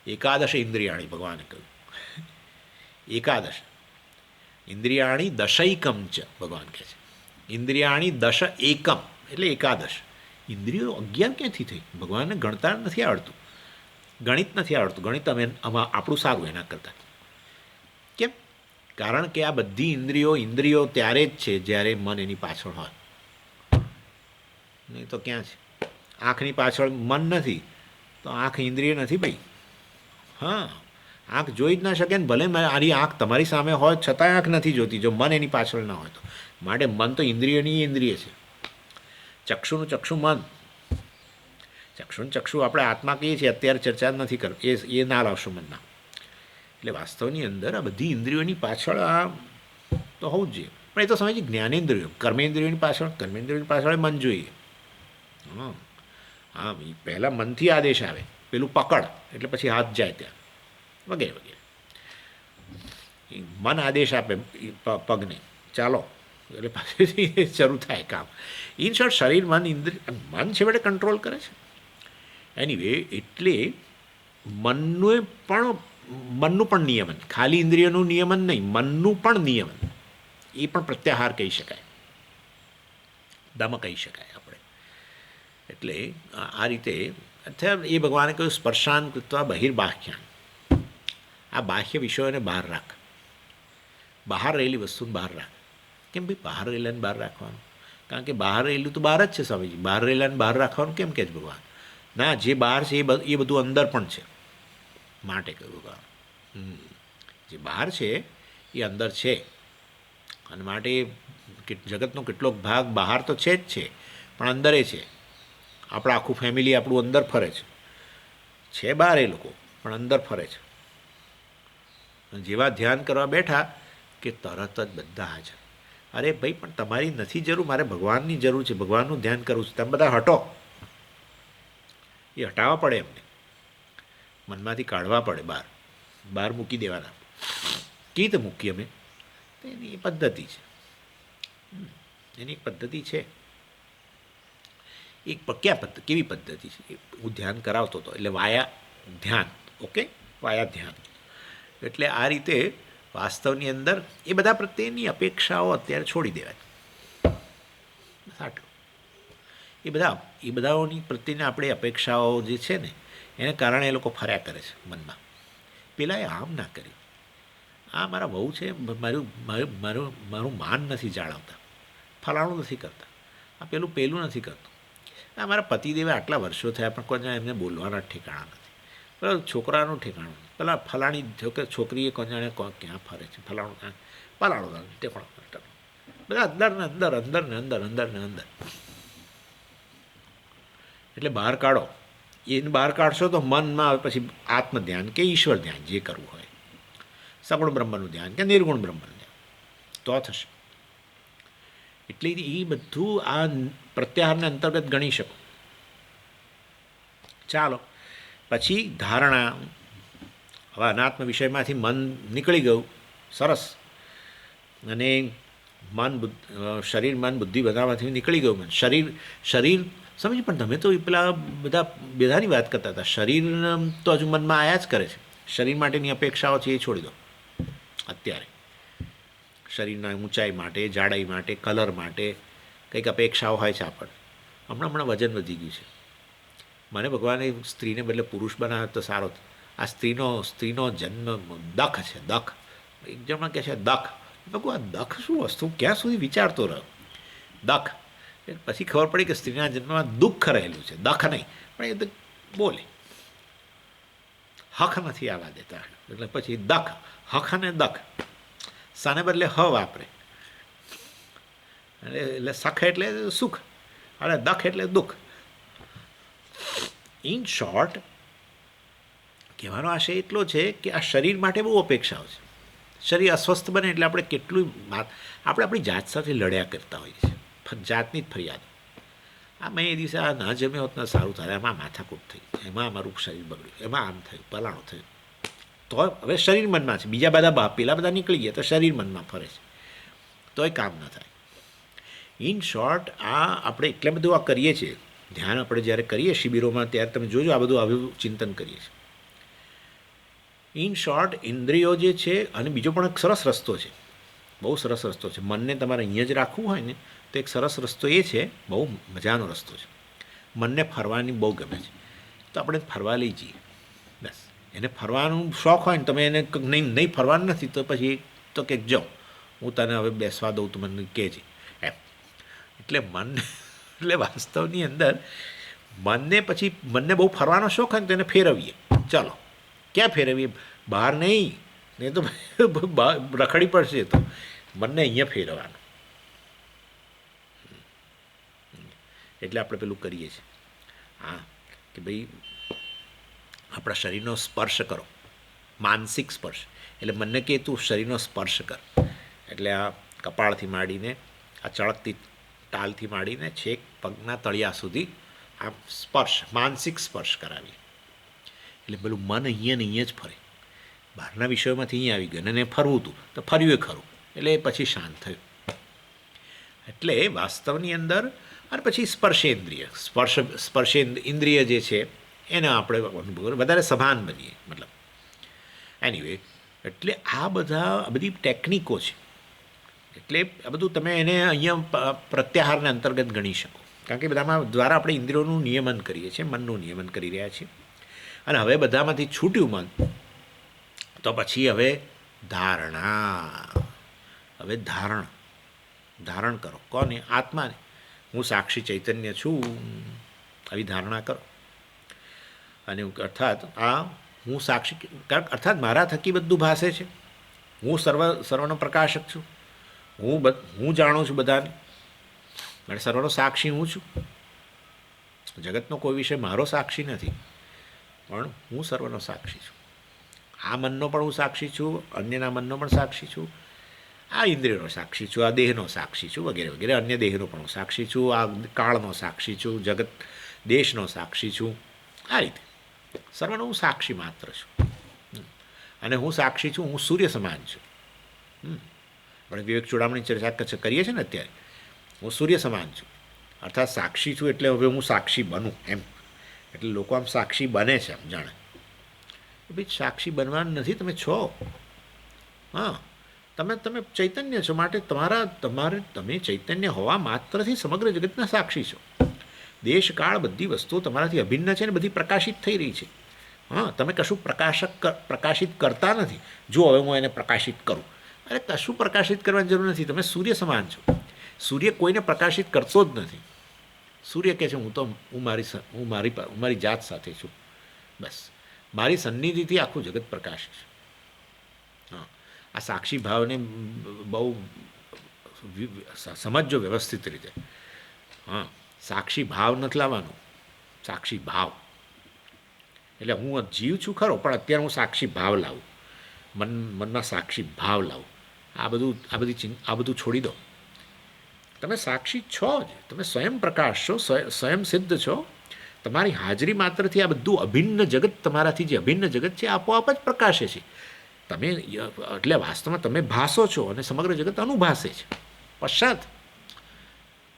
એકાદશ ઇન્દ્રિયાણી ભગવાને કહ્યું. એકાદશ ઇન્દ્રિયાણી દશૈકમ ચ, ભગવાન કહે છે. ઇન્દ્રિયાણી દશ એકમ એટલે એકાદશ. ઇન્દ્રિયો 11 ક્યાંથી થઈ? ભગવાનને ગણતા નથી આવડતું, ગણિત નથી આવડતું. ગણિત અમે આપણું સારું એના કરતાં. કેમ? કારણ કે આ બધી ઇન્દ્રિયો ત્યારે જ છે જ્યારે મન એની પાછળ હોય. નહીં તો ક્યાં છે? આંખની પાછળ મન નથી તો આંખ ઇન્દ્રિય નથી ભાઈ. હા, આંખ જોઈ જ ના શકે ને, ભલે મારી આંખ તમારી સામે હોય છતાંય આંખ નથી જોતી જો મન એની પાછળ ના હોય તો. માટે મન તો ઇન્દ્રિયની ઇન્દ્રિય છે. ચક્ષુનું ચક્ષુ મન, ચક્ષુનું ચક્ષુ આપણે આત્મા કહીએ છીએ, અત્યારે ચર્ચા નથી કરવી, એ ના લાવશો મનના. એટલે વાસ્તવની અંદર આ બધી ઇન્દ્રિયોની પાછળ આ તો હોવું જ જોઈએ. પણ એ તો સમજી જ્ઞાનેન્દ્રિયો. કર્મેન્દ્રિયોની પાછળ મન જોઈએ. હા હા, પહેલાં મનથી આદેશ આવે, પેલું પકડ એટલે પછી હાથ જાય ત્યાં, વગેરે વગેરે. મન આદેશ આપે પગને, ચાલો, એટલે પાછળથી શરૂ થાય કામ. ઇન શોર્ટ, શરીર મન છેવટે કંટ્રોલ કરે છે. એનીવે, એટલે મનનું પણ નિયમન, ખાલી ઇન્દ્રિયનું નિયમન નહીં, મનનું પણ નિયમન, એ પણ પ્રત્યાહાર કહી શકાય, દમ કહી શકાય આપણે. એટલે આ રીતે એ ભગવાને કહ્યું સ્પર્શાન કૃત્વા બહિર્બાહ્યાન. આ બાહ્ય વિષયોને બહાર રાખ, બહાર રહેલી વસ્તુને બહાર રાખ. કેમ ભાઈ બહાર રહેલાને બહાર રાખવાનું? કારણ કે બહાર રહેલું તો બહાર જ છે સ્વામીજી. બહાર રહેલાને બહાર રાખવાનું કેમ કહે છે ભગવાન? ના, જે બહાર છે એ બધું અંદર પણ છે, માટે કહ્યું ભગવાન. જે બહાર છે એ અંદર છે, અને માટે જગતનો કેટલોક ભાગ બહાર તો છે જ છે, પણ અંદરે છે. આપણા આખું ફેમિલી આપણું અંદર ફરે છે બહાર એ લોકો, પણ અંદર ફરે છે. જેવા ધ્યાન કરવા બેઠા કે તરત જ બધા હાજર. અરે ભાઈ, પણ તમારી નથી જરૂર, મારે ભગવાનની જરૂર છે, ભગવાનનું ધ્યાન કરવું છે. તમે બધા હટો. એ હટાવવા પડે, એમને મનમાંથી કાઢવા પડે, બહાર મૂકી દેવાના. કેવી રીતે મૂકીએ અમે? એની પદ્ધતિ છે, એની એક પદ્ધતિ છે. કેવી પદ્ધતિ છે? હું ધ્યાન કરાવતો હતો, એટલે વાયા ધ્યાન. ઓકે, વાયા ધ્યાન. એટલે આ રીતે વાસ્તવની અંદર એ બધા પ્રત્યેની અપેક્ષાઓ અત્યારે છોડી દેવાની. આટલું. એ બધાઓની પ્રત્યેની આપણે અપેક્ષાઓ જે છે ને, એને કારણે એ લોકો ફર્યા કરે છે મનમાં. પેલા એ આમ ના કર્યું, આ મારા વહુ છે, મારું માન નથી જાળવતા, ફલાણું નથી કરતા, આ પેલું નથી કરતું. આ મારા પતિદેવે આટલા વર્ષો થયા પણ કોઈ એમને બોલવાના ઠેકાણા નથી. બરાબર, છોકરાનું ઠેકાણું નથી. પેલા ફલાણી છોકરીએ કોઈ જાણે ક્યાં ફરે છે, ફલાણું ઠેકાણું, બધા અંદર. એટલે બહાર કાઢો. એને બહાર કાઢશો તો મનમાં આવે પછી આત્મધ્યાન કે ઈશ્વર ધ્યાન, જે કરવું હોય, સગુણ બ્રહ્મનું ધ્યાન કે નિર્ગુણ બ્રહ્મનું ધ્યાન, તો થશે. એટલે એ બધું આ પ્રત્યાહારને અંતર્ગત ગણી શકો. ચાલો પછી ધારણા. હવે અનાત્મ વિષયમાંથી મન નીકળી ગયું, સરસ, અને શરીર મન બુદ્ધિ બધામાંથી નીકળી ગયું. શરીર સમજ, પણ તમે તો પેલા બધાની વાત કરતા હતા. શરીર તો હજુ મનમાં આયા જ કરે છે. શરીર માટેની અપેક્ષાઓ છે એ છોડી દો અત્યારે. શરીરના ઊંચાઈ માટે, જાડાઈ માટે, કલર માટે કંઈક અપેક્ષાઓ હોય છે આપણને. હમણાં વજન વધી ગયું છે. મને ભગવાને સ્ત્રીને બદલે પુરુષ બનાવ્યો તો સારો. આ સ્ત્રીનો જન્મ દખ છે, દખ. એક જણમાં કહે છે દખ. ભગવાન દખ શું વસ્તુ, ક્યાં સુધી વિચારતો રહ્યો દખ. પછી ખબર પડી કે સ્ત્રીના જન્મમાં દુઃખ રહેલું છે, દખ નહીં. પણ એ તો બોલે, હખ નથી આવવા દેતા, એટલે પછી દખ, હખ અને દખ. સાને બદલે હ વાપરે, એટલે સખ એટલે સુખ અને દખ એટલે દુઃખ. ઇન શોર્ટ કહેવાનો આશય એટલો છે કે આ શરીર માટે બહુ અપેક્ષાઓ છે. શરીર અસ્વસ્થ બને એટલે આપણે કેટલું આપણે આપણી જાત સાથે લડ્યા કરતા હોઈએ છીએ, જાતની જ ફરિયાદ. આ મેં એ દિવસે આ ના જમ્યો હોત ને સારું થાય, એમાં માથાકૂટ થઈ, એમાં અમારું શરીર બગડ્યું, એમાં આમ થયું, પલાણું થયું. તો હવે શરીર મનમાં છે, બીજા બધા પેલા બધા નીકળી ગયા તો શરીર મનમાં ફરે છે, તોય કામ ન થાય. ઇન શોર્ટ આ આપણે એટલે બધું આ કરીએ છીએ. ધ્યાન આપણે જ્યારે કરીએ શિબિરોમાં ત્યારે તમે જોજો આ બધું આવું ચિંતન કરીએ છીએ. ઇન શોર્ટ ઇન્દ્રિયો જે છે, અને બીજો પણ એક સરસ રસ્તો છે, બહુ સરસ રસ્તો છે. મનને તમારે અહીંયા જ રાખવું હોય ને તો એક સરસ રસ્તો એ છે, બહુ મજાનો રસ્તો છે. મનને ફરવાની બહુ ગમે છે તો આપણે ફરવા લઈ જઈએ. બસ એને ફરવાનું શોખ હોય ને, તમે એને નહીં ફરવાનું નથી તો પછી તો કે જાઓ, હું તને હવે બેસવા દઉં, તું મને કહેજે એમ. એટલે એટલે વાસ્તવની અંદર મનને બહુ ફરવાનો શોખ હોય ને તો એને ફેરવીએ. ચાલો ક્યાં ફેરવીએ? બહાર નહીં તો રખડી પડશે. તો મનને અહીંયા ફેરવાનું. એટલે આપણે પેલું કરીએ છીએ હા કે ભાઈ આપણા શરીરનો સ્પર્શ કરો, માનસિક સ્પર્શ. એટલે મનને કહે તું શરીરનો સ્પર્શ કર. એટલે આ કપાળથી માંડીને આ ચળકતી ટાલથી માંડીને છેક પગના તળિયા સુધી આ સ્પર્શ, માનસિક સ્પર્શ કરાવી. એટલે પેલું મન અહીંયા ને અહીંયા જ ફરે. બહારના વિષયોમાંથી અહીંયા આવી ગયું અને ફરવું હતું તો ફર્યું એ ખરું, એટલે પછી શાંત થયું. એટલે વાસ્તવની અંદર અને પછી સ્પર્શેન્દ્રિય જે છે એને આપણે અનુભવ વધારે સભાન બનીએ. મતલબ એનીવે, એટલે આ બધી ટેકનિકો છે. એટલે આ બધું તમે એને અહીંયા પ્રત્યાહારના અંતર્ગત ગણી શકો, કારણ કે બધામાં દ્વારા આપણે ઇન્દ્રિયોનું નિયમન કરીએ છીએ, મનનું નિયમન કરી રહ્યા છીએ. અને હવે બધામાંથી છૂટ્યું મન તો પછી હવે ધારણા. હવે ધારણ કરો. કોને? આત્માને. હું સાક્ષી ચૈતન્ય છું, આવી ધારણા કરો. અને અર્થાત હું સાક્ષી, અર્થાત મારા થકી બધું ભાસે છે. હું સર્વનો પ્રકાશક છું. હું જાણું છું બધાને, અને સર્વનો સાક્ષી હું છું. જગતનો કોઈ વિષય મારો સાક્ષી નથી, પણ હું સર્વનો સાક્ષી છું. આ મનનો પણ હું સાક્ષી છું, અન્યના મનનો પણ સાક્ષી છું, આ ઇન્દ્રિયનો સાક્ષી છું, આ દેહનો સાક્ષી છું, વગેરે વગેરે. અન્ય દેહનો પણ હું સાક્ષી છું, આ કાળનો સાક્ષી છું, જગત દેશનો સાક્ષી છું. આ રીતે સર્વનો હું સાક્ષી માત્ર છું. અને હું સાક્ષી છું, હું સૂર્ય સમાન છું. આપણે વિવેક ચૂડામણી ચર્ચા કરીએ છીએ ને અત્યારે. હું સૂર્ય સમાન છું, અર્થાત સાક્ષી છું. એટલે હવે હું સાક્ષી બનું એમ. એટલે લોકો આમ સાક્ષી બને છે, આમ જાણે ભાઈ સાક્ષી બનવાનું નથી, તમે છો. હા, તમે ચૈતન્ય છો, માટે તમે ચૈતન્ય હોવા માત્રથી સમગ્ર જગતના સાક્ષી છો. દેશ કાળ બધી વસ્તુઓ તમારાથી અભિન્ન છે ને બધી પ્રકાશિત થઈ રહી છે. હા, તમે કશું પ્રકાશિત કરતા નથી. જો હવે હું એને પ્રકાશિત કરું, અરે કશું પ્રકાશિત કરવાની જરૂર નથી. તમે સૂર્ય સમાન છો. સૂર્ય કોઈને પ્રકાશિત કરતો જ નથી. સૂર્ય કહે છે હું મારી જાત સાથે છું. બસ મારી સન્નિધિથી આખું જગત પ્રકાશ છે. હા, આ સાક્ષી ભાવને બહુ સમજો વ્યવસ્થિત રીતે. હા, સાક્ષી ભાવ નથી લાવવાનો. સાક્ષી ભાવ એટલે હું જીવ છું ખરો, પણ અત્યારે હું સાક્ષી ભાવ લાવું, મનમાં સાક્ષી ભાવ લાવું. આ બધું છોડી દો. તમે સાક્ષી છો જ, તમે સ્વયં પ્રકાશ છો, સ્વયં સિદ્ધ છો. તમારી હાજરી માત્રથી આ બધું અભિન્ન જગત, તમારાથી જે અભિન્ન જગત છે આપોઆપ જ પ્રકાશે છે. તમે એટલે વાસ્તવમાં તમે ભાસો છો અને સમગ્ર જગત અનુભાસે છે. પશ્ચાત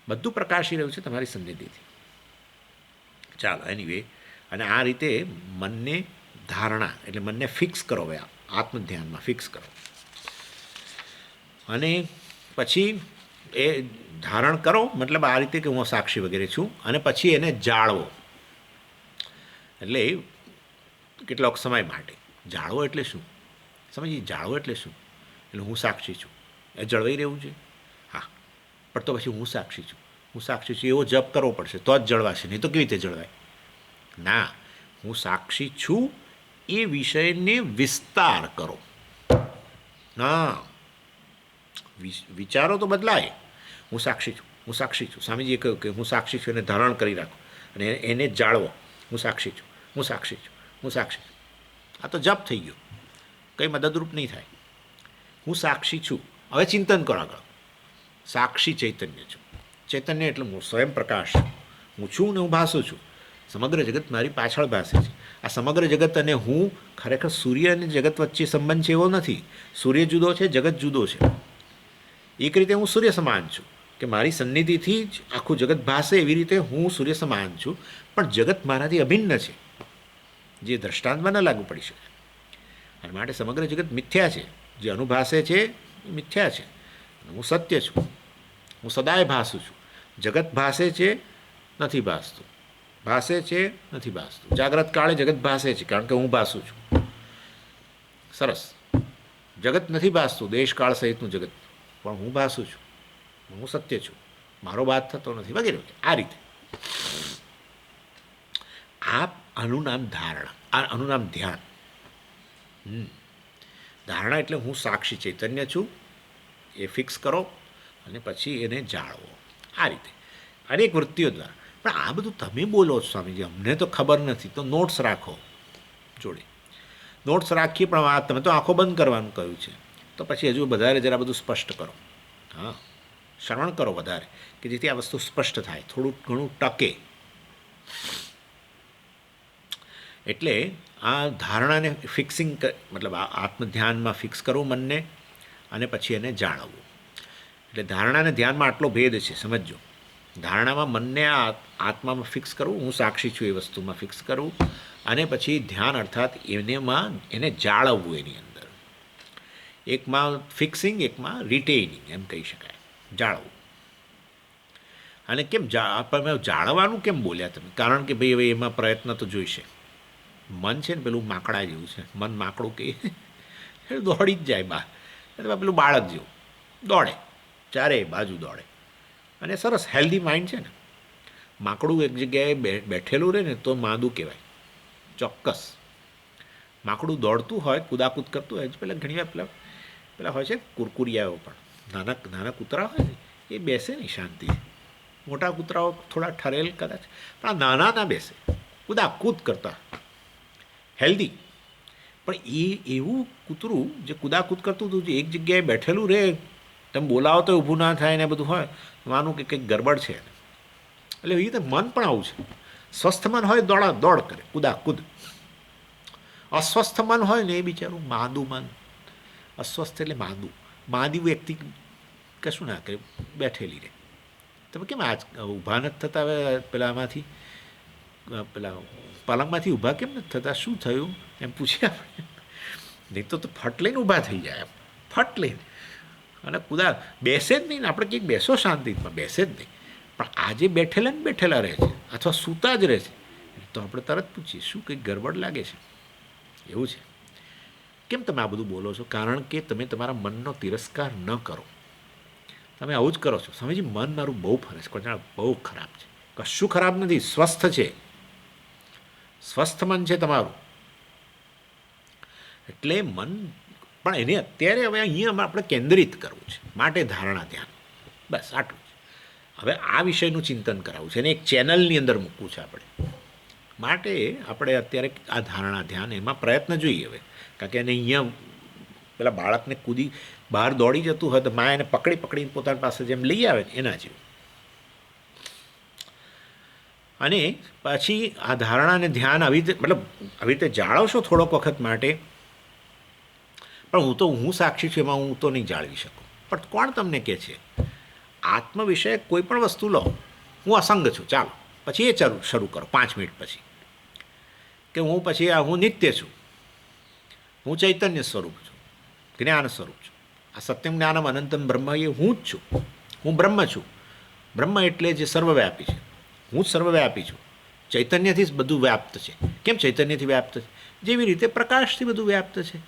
બધું પ્રકાશી રહ્યું છે તમારી સન્નિધિથી. ચાલો એનીવે, અને આ રીતે મનને ધારણા એટલે મનને ફિક્સ કરો, હવે આત્મધ્યાનમાં ફિક્સ કરો. અને પછી એ ધારણ કરો, મતલબ આ રીતે કે હું સાક્ષી વગેરે છું, અને પછી એને જાળવો. એટલે કેટલોક સમય માટે જાળવો એટલે શું સમજીએ? જાળવો એટલે શું? એટલે હું સાક્ષી છું એ જળવાઈ રહેવું છે. હા, પણ તો પછી હું સાક્ષી છું, હું સાક્ષી છું એવો જપ કરવો પડશે તો જ જળવાશે, નહીં તો કેવી રીતે જળવાય? ના, હું સાક્ષી છું એ વિષયને વિસ્તાર કરો. ના, વિચારો તો બદલાય. હું સાક્ષી છું, હું સાક્ષી છું. સ્વામીજીએ કહ્યું કે હું સાક્ષી છું એને ધારણ કરી રાખો અને એને જાળવો. હું સાક્ષી છું, હું સાક્ષી છું, હું સાક્ષી છું. આ તો જપ થઈ ગયો, કંઈ મદદરૂપ નહીં થાય. હું સાક્ષી છું. હવે ચિંતન કરો આગળ. સાક્ષી ચૈતન્ય છું. ચૈતન્ય એટલે હું સ્વયં પ્રકાશ છું. હું છું ને હું ભાસું છું. સમગ્ર જગત મારી પાછળ ભાસે છે. આ સમગ્ર જગત અને હું ખરેખર સૂર્ય અને જગત વચ્ચે સંબંધ છે એવો નથી. સૂર્ય જુદો છે, જગત જુદો છે. એક રીતે હું સૂર્ય સમાન છું કે મારી સન્નિધિથી જ આખું જગત ભાસે, એવી રીતે હું સૂર્ય સમાન છું. પણ જગત મારાથી અભિન્ન છે, જે દ્રષ્ટાંતમાં ન લાગુ પડી શકે. અને માટે સમગ્ર જગત મિથ્યા છે. જે અનુભાસે છે એ મિથ્યા છે. હું સત્ય છું, હું સદાય ભાસું છું. જગત ભાસે છે, નથી ભાસતું. ભાસે છે, નથી ભાસતું. જાગ્રત કાળે જગત ભાસે છે કારણ કે હું ભાસું છું. સરસ. જગત નથી ભાસતું, દેશકાળ સહિતનું જગત, પણ હું ભાસું છું, હું સત્ય છું, મારો બાદ થતો નથી, વગેરે વગેરે. આ રીતે આનું નામ ધારણા, આનું નામ ધ્યાન. ધારણા એટલે હું સાક્ષી ચૈતન્ય છું એ ફિક્સ કરો અને પછી એને જાળવો. આ રીતે અનેક વૃત્તિઓ દ્વારા. પણ આ બધું તમે બોલો છો સ્વામીજી, અમને તો ખબર નથી. તો નોટ્સ રાખો જોડે, નોટ્સ રાખીએ. પણ આ તમે તો આંખો બંધ કરવાનું કહ્યું છે, તો પછી હજુ વધારે જરા બધું સ્પષ્ટ કરો. હા, શ્રવણ કરો વધારે, કે જેથી આ વસ્તુ સ્પષ્ટ થાય, થોડું ઘણું ટકે. એટલે આ ધારણાને ફિક્સિંગ, મતલબ આ આત્મધ્યાનમાં ફિક્સ કરવું મનને, અને પછી એને જાળવવું. એટલે ધારણા અને ધ્યાનમાં આટલો ભેદ છે, સમજો. ધારણામાં મનને આ આત્મામાં ફિક્સ કરવું, હું સાક્ષી છું એ વસ્તુમાં ફિક્સ કરવું, અને પછી ધ્યાન અર્થાત એને જાળવવું. એની અંદર એકમાં ફિક્સિંગ, એકમાં રિટેઇનિંગ એમ કહી શકાય, જાળવવું. અને કેમ જાળવવાનું કેમ બોલ્યા તમે? કારણ કે ભાઈ હવે એમાં પ્રયત્ન તો જોઈશે. મન છે ને પેલું માકડા જેવું છે. મન માકડું કે દોડી જ જાય બહાર. એટલે પેલું બાળક જેવું દોડે, ચારે બાજુ દોડે. અને સરસ હેલ્ધી માઇન્ડ છે ને. માકડું એક જગ્યાએ બેઠેલું રહે ને તો માદું કહેવાય, ચોક્કસ. માકડું દોડતું હોય, કૂદાકૂદ કરતું હોય, પેલા ઘણીવાર પેલા હોય છે કુરકુરિયાઓ પણ, નાના નાના કૂતરા હોય ને એ બેસે નહીં શાંતિ. મોટા કૂતરાઓ થોડા ઠરેલ કદાચ, પણ આ નાના ના બેસે, કૂદાકૂદ કરતા, હેલ્ધી. પણ એવું કૂતરું જે કૂદાકૂદ કરતું હતું, જે એક જગ્યાએ બેઠેલું રહે, તમે બોલાવો તો ઊભું ના થાય ને બધું હોય, માનું કે કંઈક ગરબડ છે. એટલે એવી રીતે મન પણ આવું છે. સ્વસ્થ મન હોય દોડ કરે, કૂદાકૂદ. અસ્વસ્થ મન હોય ને એ બિચારું માદું મન. અસ્વસ્થ એટલે માદું. માદી વ્યક્તિ કશું ના કરે, બેઠેલી રહે. તમે કેમ આજ ઊભા નથી થતા? હવે પેલામાંથી પેલા પલંગમાંથી ઊભા કેમ નથી થતા? શું થયું એમ પૂછીએ આપણે. નહીં તો ફટ લઈને ઊભા થઈ જાય, ફટ લઈને. અને બેસે જ નહીં ને. આપણે કંઈક બેસો શાંતિમાં, બેસે જ નહીં. પણ આજે બેઠેલા ને બેઠેલા રહે છે, અથવા સૂતા જ રહે છે, તો આપણે તરત પૂછીએ શું કંઈક ગરબડ લાગે છે. એવું છે. કેમ તમે આ બધું બોલો છો? કારણ કે તમે તમારા મનનો તિરસ્કાર ન કરો. તમે આવું જ કરો છો. સ્વામીજી મન મારું બહુ ફરે છે, કોઈ બહુ ખરાબ છે. કશું ખરાબ નથી, સ્વસ્થ છે. સ્વસ્થ મન છે તમારું. એટલે મન પણ એને અત્યારે હવે અહીંયા આપણે કેન્દ્રિત કરવું છે. માટે ધારણા ધ્યાન, બસ આટલું જ. હવે આ વિષયનું ચિંતન કરાવવું છે અને એક ચેનલની અંદર મૂકવું છે આપણે. માટે આપણે અત્યારે આ ધારણા ધ્યાન એમાં પ્રયત્ન જોઈએ હવે. કારણ કે એને અહીંયા પેલા બાળકને બહાર દોડી જતું હોય તો મા એને પકડીને પોતાની પાસે જેમ લઈ આવે એના જેવું. અને પછી આ ધારણા અને ધ્યાન આવી રીતે જાળવશો થોડોક વખત માટે, પણ હું સાક્ષી છું એમાં હું તો નહીં જાળવી શકું. પણ કોણ તમને કહે છે? આત્મ વિષયક કોઈ પણ વસ્તુ લો, હું અસંગ છું, ચાલો પછી એ શરૂ કરો 5 મિનિટ પછી કે હું નિત્ય છું, હું ચૈતન્ય સ્વરૂપ છું, જ્ઞાન સ્વરૂપ છું, આ સત્યમ જ્ઞાનમ અનંતમ બ્રહ્મ એ હું જ છું, હું બ્રહ્મ છું. બ્રહ્મ એટલે જે સર્વવ્યાપી છે, હું જ સર્વવ્યાપી છું. ચૈતન્યથી જ બધું વ્યાપ્ત છે. કેમ ચૈતન્યથી વ્યાપ્ત છે? જેવી રીતે પ્રકાશથી બધું વ્યાપ્ત છે.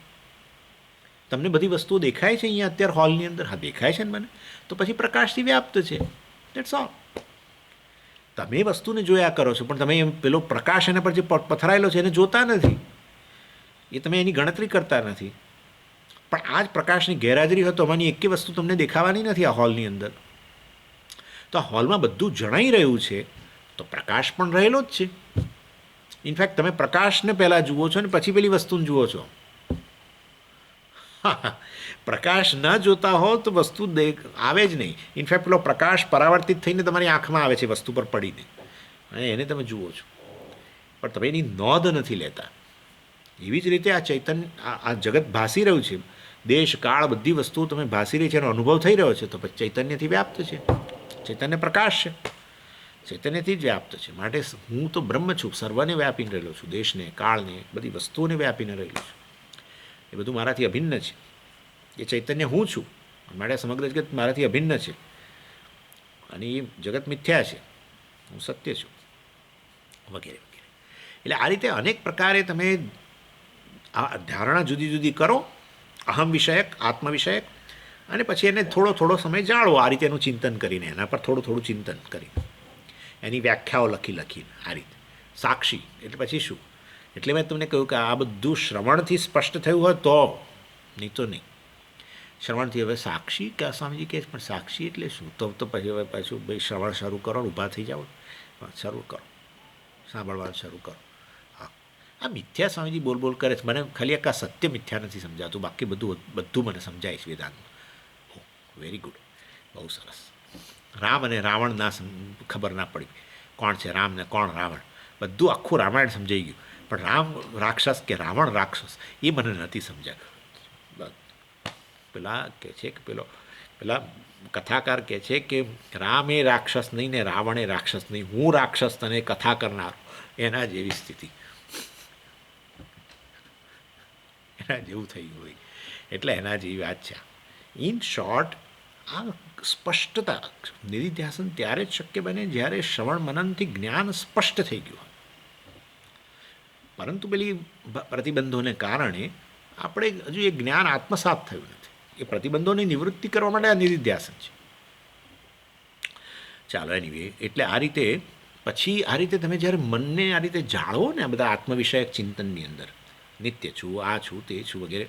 તમને બધી વસ્તુઓ દેખાય છે અહીંયા અત્યારે હોલની અંદર? હા, દેખાય છે ને મને. તો પછી પ્રકાશથી વ્યાપ્ત છે. That's all. તમે વસ્તુને જોયા કરો છો, પણ તમે પેલો પ્રકાશ એના પર જે પથરાયેલો છે એને જોતા નથી, એ તમે એની ગણતરી કરતા નથી. પણ આ જ પ્રકાશની ગેરહાજરી હોય તો આમાંની એકે વસ્તુ તમને દેખાવાની નથી આ હોલની અંદર. તો આ હોલમાં બધું જણાઈ રહ્યું છે, તો પ્રકાશ પણ રહેલો જ છે. ઇનફેક્ટ તમે પ્રકાશને પહેલાં જુઓ છો ને પછી પેલી વસ્તુને જુઓ છો. પ્રકાશ ન જોતા હો તો વસ્તુ આવે જ નહીં. ઇનફેક્ટ પેલો પ્રકાશ પરાવર્તિત થઈને તમારી આંખમાં આવે છે વસ્તુ પર પડીને, અને એને તમે જુઓ છો, પણ તમે એની નોંધ નથી લેતા. એવી જ રીતે આ આ જગત ભાસી રહ્યું છે, દેશ કાળ બધી વસ્તુઓ તમે ભાસી રહી છે, એનો અનુભવ થઈ રહ્યો છે, તો પછી ચૈતન્યથી વ્યાપ્ત છે. ચૈતન્ય પ્રકાશ છે, ચૈતન્યથી જ વ્યાપ્ત છે. માટે હું તો બ્રહ્મ છું, સર્વને વ્યાપીને રહેલો છું, દેશને કાળને બધી વસ્તુઓને વ્યાપીને રહેલો છું. એ બધું મારાથી અભિન્ન છે. એ ચૈતન્ય હું છું, માટે સમગ્ર જગત મારાથી અભિન્ન છે, અને એ જગત મિથ્યા છે, હું સત્ય છું, વગેરે વગેરે. એટલે આ રીતે અનેક પ્રકારે તમે આ ધારણા જુદી જુદી કરો, અહમ વિષયક, આત્મ વિષયક, અને પછી એને થોડો સમય જાળવો આ રીતે એનું ચિંતન કરીને, એના પર થોડું ચિંતન કરીને, એની વ્યાખ્યાઓ લખીને આ રીતે. સાક્ષી એટલે પછી શું? એટલે મેં તમને કહ્યું કે આ બધું શ્રવણથી સ્પષ્ટ થયું હોય તો, નહીં તો નહીં. શ્રવણથી હવે સાક્ષી કે સ્વામીજી કહે છે, પણ સાક્ષી એટલે શું? તો પછી હવે પાછું ભાઈ શ્રવણ શરૂ કરો, ઊભા થઈ જાઓ, શરૂ કરો, સાંભળવાનું શરૂ કરો. હા, આ મિથ્યા સ્વામીજી બોલ કરે છે, મને ખાલી એક આ સત્ય મિથ્યા નથી સમજાતું, બાકી બધું મને સમજાય છે વેદાંતમાં. વેરી ગુડ, બહુ સરસ. રામ અને રાવણ ખબર ના પડી કોણ છે રામ ને કોણ રાવણ, બધું આખું રામાયણ સમજાઈ ગયું, પણ રામ રાક્ષસ કે રાવણ રાક્ષસ એ મને નથી સમજાયું. પેલા કહે છે કે પેલા કથાકાર કહે છે કે રામ એ રાક્ષસ નહીં ને રાવણ એ રાક્ષસ નહીં, હું રાક્ષસ તને કથા કરનાર, એના જેવી સ્થિતિ, એના જેવું થઈ ગયું હોય. એટલે એના જેવી વાત છે. ઇન શોર્ટ, આ સ્પષ્ટતા નિધિધ્યાસન ત્યારે જ શક્ય બને જ્યારે શ્રવણ મનનથી જ્ઞાન સ્પષ્ટ થઈ ગયું હોય. પરંતુ પેલી પ્રતિબંધોને કારણે આપણે હજુ એ જ્ઞાન આત્મસાત થયું નથી. એ પ્રતિબંધોની નિવૃત્તિ કરવા માટે આ નિધિધ્યાસન છે. ચાલો, એનીવે, એટલે આ રીતે પછી આ રીતે તમે જ્યારે મનને આ રીતે જાળવો ને આ બધા આત્મવિષયક ચિંતનની અંદર, નિત્ય છું, આ છું, તે છું વગેરે,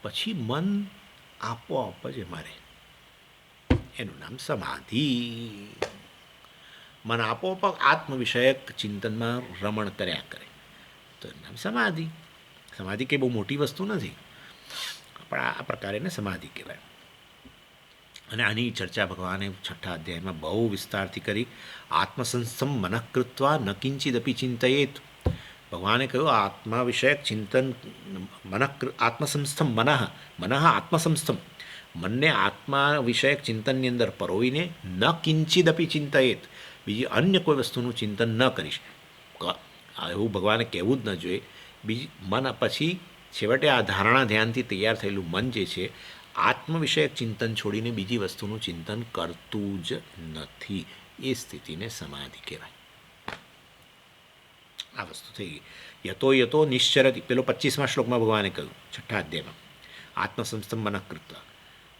પછી મન આપોઆપ જ મારે, એનું નામ સમાધિ. મન આપોઆપ આત્મવિષયક ચિંતનમાં રમણ કર્યા કરે તો એનું નામ સમાધિ. સમાધિ કંઈ બહુ મોટી વસ્તુ નથી, પણ આ પ્રકારે એને સમાધિ કહેવાય. અને આની ચર્ચા ભગવાને 6ઠા અધ્યાયમાં બહુ વિસ્તારથી કરી. આત્મસંસ્થમ મનઃ કૃત્વા ન કિંચિદપી ચિંતયેત. ભગવાને કહ્યું આત્મા વિષયક ચિંતન, આત્મસંસ્થમ મનઃ આત્મસંસ્થમ, મનને આત્મા વિષયક ચિંતનની અંદર પરોવીને ન કિંચિદપી ચિંતયેત, બીજી અન્ય કોઈ વસ્તુનું ચિંતન ન કરીશ. એવું ભગવાને કહેવું જ ન જોઈએ. બીજી મન પછી છેવટે આ ધારણા ધ્યાનથી તૈયાર થયેલું મન જે છે, આત્મવિષયક ચિંતન છોડીને બીજી વસ્તુનું ચિંતન કરતું જ નથી. એ સ્થિતિને સમાધિ કહેવાય. આ વસ્તુ થઈ ગઈ. યતો નિશ્ચરતી, પેલો 25મા શ્લોકમાં ભગવાને કહ્યું 6ઠા અધ્યાયમાં, આત્મસંસ્થમ મનઃ કૃત્વા.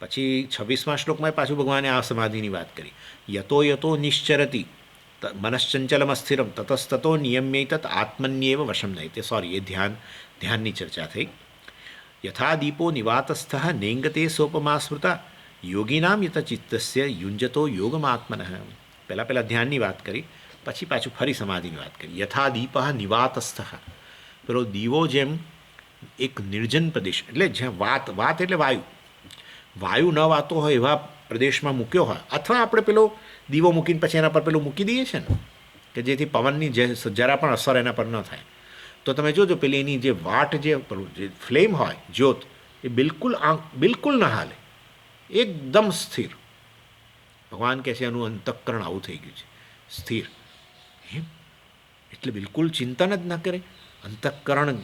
પછી 26મા શ્લોકમાં પાછું ભગવાને આ સમાધિની વાત કરી. યતો નિશ્ચરતી મનશ્ચંચલમ સ્થિરમ તતસ્તતો નિયમ્યૈતત આત્મન્યેવ વશમ નહીં. તે એ ધ્યાનની ચર્ચા થઈ. યથા દીપો નિવાતસ્થ નેંગતે સોપમા સ્મૃતા યોગીનામ યત ચિત્તસ્ય યુંજતો યોગમાત્મન. પહેલાં ધ્યાનની વાત કરી, પછી પાછું ફરી સમાધિની વાત કરી. યથા દીપ નિવાતસ્થ, પેલો દીવો જેમ એક નિર્જન પ્રદેશ, એટલે જ્યાં વાત એટલે વાયુ, વાયુ ન વાતો હોય એવા પ્રદેશમાં મૂક્યો હોય, અથવા આપણે પેલો દીવો મૂકીને પછી એના પર પેલું મૂકી દઈએ છીએ ને કે જેથી પવનની જરા પણ અસર એના પર ન થાય, તો તમે જોજો પેલી એની જે વાટ જે પેલું જે ફ્લેમ હોય જ્યોત એ બિલકુલ ન હાલે, એકદમ સ્થિર. ભગવાન કહે છે એનું અંતઃકરણ આવું થઈ ગયું છે, સ્થિર. એમ એટલે બિલકુલ ચિંતન જ ન કરે, અંતઃકરણ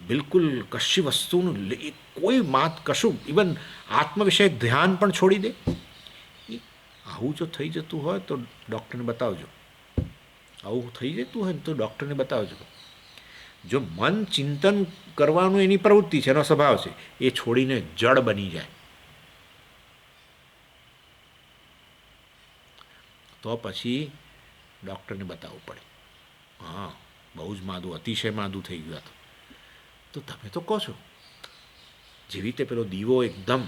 બિલકુલ કશી વસ્તુનું કોઈ કશું ઇવન આત્મ વિષયક ધ્યાન પણ છોડી દે. આવું જો થઈ જતું હોય તો ડૉક્ટરને બતાવજો. આવું થઈ જતું હોય ને તો ડૉક્ટરને બતાવજો. જો મન ચિંતન કરવાનું એની પ્રવૃત્તિ છે, એનો સ્વભાવ છે, એ છોડીને જડ બની જાય તો પછી ડૉક્ટરને બતાવવું પડે. હા, બહુ જ માદું, અતિશય માદું થઈ ગયું હતું. તો તમે તો કહો છો જેવી રીતે પેલો દીવો એકદમ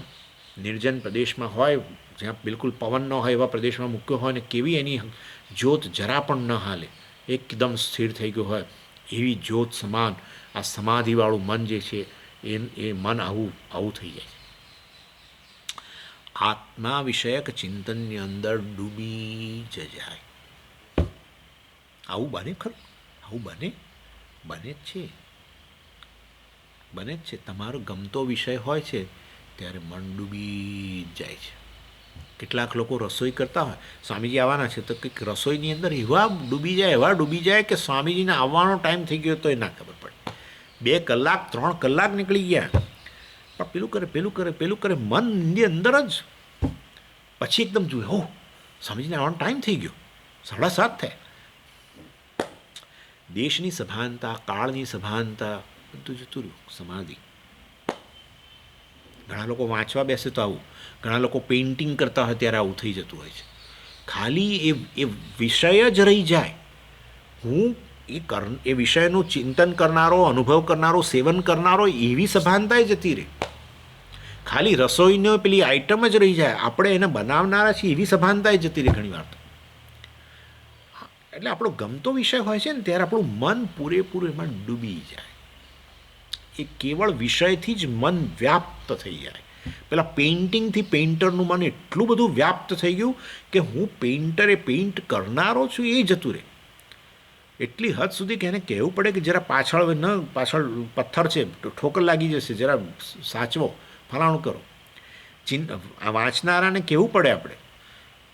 નિર્જન પ્રદેશમાં હોય, જ્યાં બિલકુલ પવન ન હોય એવા પ્રદેશમાં મૂક્યો હોય ને કેવી એની જ્યોત જરા પણ ન હાલે, એકદમ સ્થિર થઈ ગયું હોય, એવી જ્યોત સમાન આ સમાધિવાળું મન જે છે એ મન આવું થઈ જાય છે. આત્મા વિષયક ચિંતનની અંદર ડૂબી જ જાય. આવું બને ખરું? આવું બને જ છે. તમારો ગમતો વિષય હોય છે ત્યારે મન ડૂબી જ જાય છે. કેટલાક લોકો રસોઈ કરતા હોય, સ્વામીજી આવવાના છે તો કંઈક રસોઈની અંદર એવા ડૂબી જાય કે સ્વામીજીને આવવાનો ટાઈમ થઈ ગયો તો એ ના ખબર પડે. 2 કલાક 3 કલાક નીકળી ગયા, પણ પેલું કરે મનની અંદર જ. પછી એકદમ જોયું, હો સ્વામીજીને આવવાનો ટાઈમ થઈ ગયો, 7:30 થાય. દેશની સભાનતા, કાળની સભાનતા બધું જતું રહ્યું. સમાધિ. ઘણા લોકો વાંચવા બેસે તો આવું, ઘણા લોકો પેઇન્ટિંગ કરતા હોય ત્યારે આવું થઈ જતું હોય છે. ખાલી એ વિષય જ રહી જાય. હું એ વિષયનું ચિંતન કરનારો, અનુભવ કરનારો, સેવન કરનારો, એવી સભાનતાએ જતી રહે. ખાલી રસોઈનો પેલી આઈટમ જ રહી જાય, આપણે એને બનાવનારા છીએ એવી સભાનતાએ જતી રહે ઘણી વાર. એટલે આપણો ગમતો વિષય હોય છે ને ત્યારે આપણું મન પૂરેપૂરું એમાં ડૂબી જાય. એ કેવળ વિષયથી જ મન વ્યાપ્ત થઈ જાય. પેલા પેઇન્ટિંગથી પેઇન્ટરનું મન એટલું બધું વ્યાપ્ત થઈ ગયું કે હું પેઇન્ટ કરનારો છું એ જતું રહે. એટલી હદ સુધી કે એને કહેવું પડે કે જરા પાછળ પથ્થર છે, ઠોકર લાગી જશે, જરા સાચવો, ફલાણું કરો. વાંચનારાને કહેવું પડે આપણે.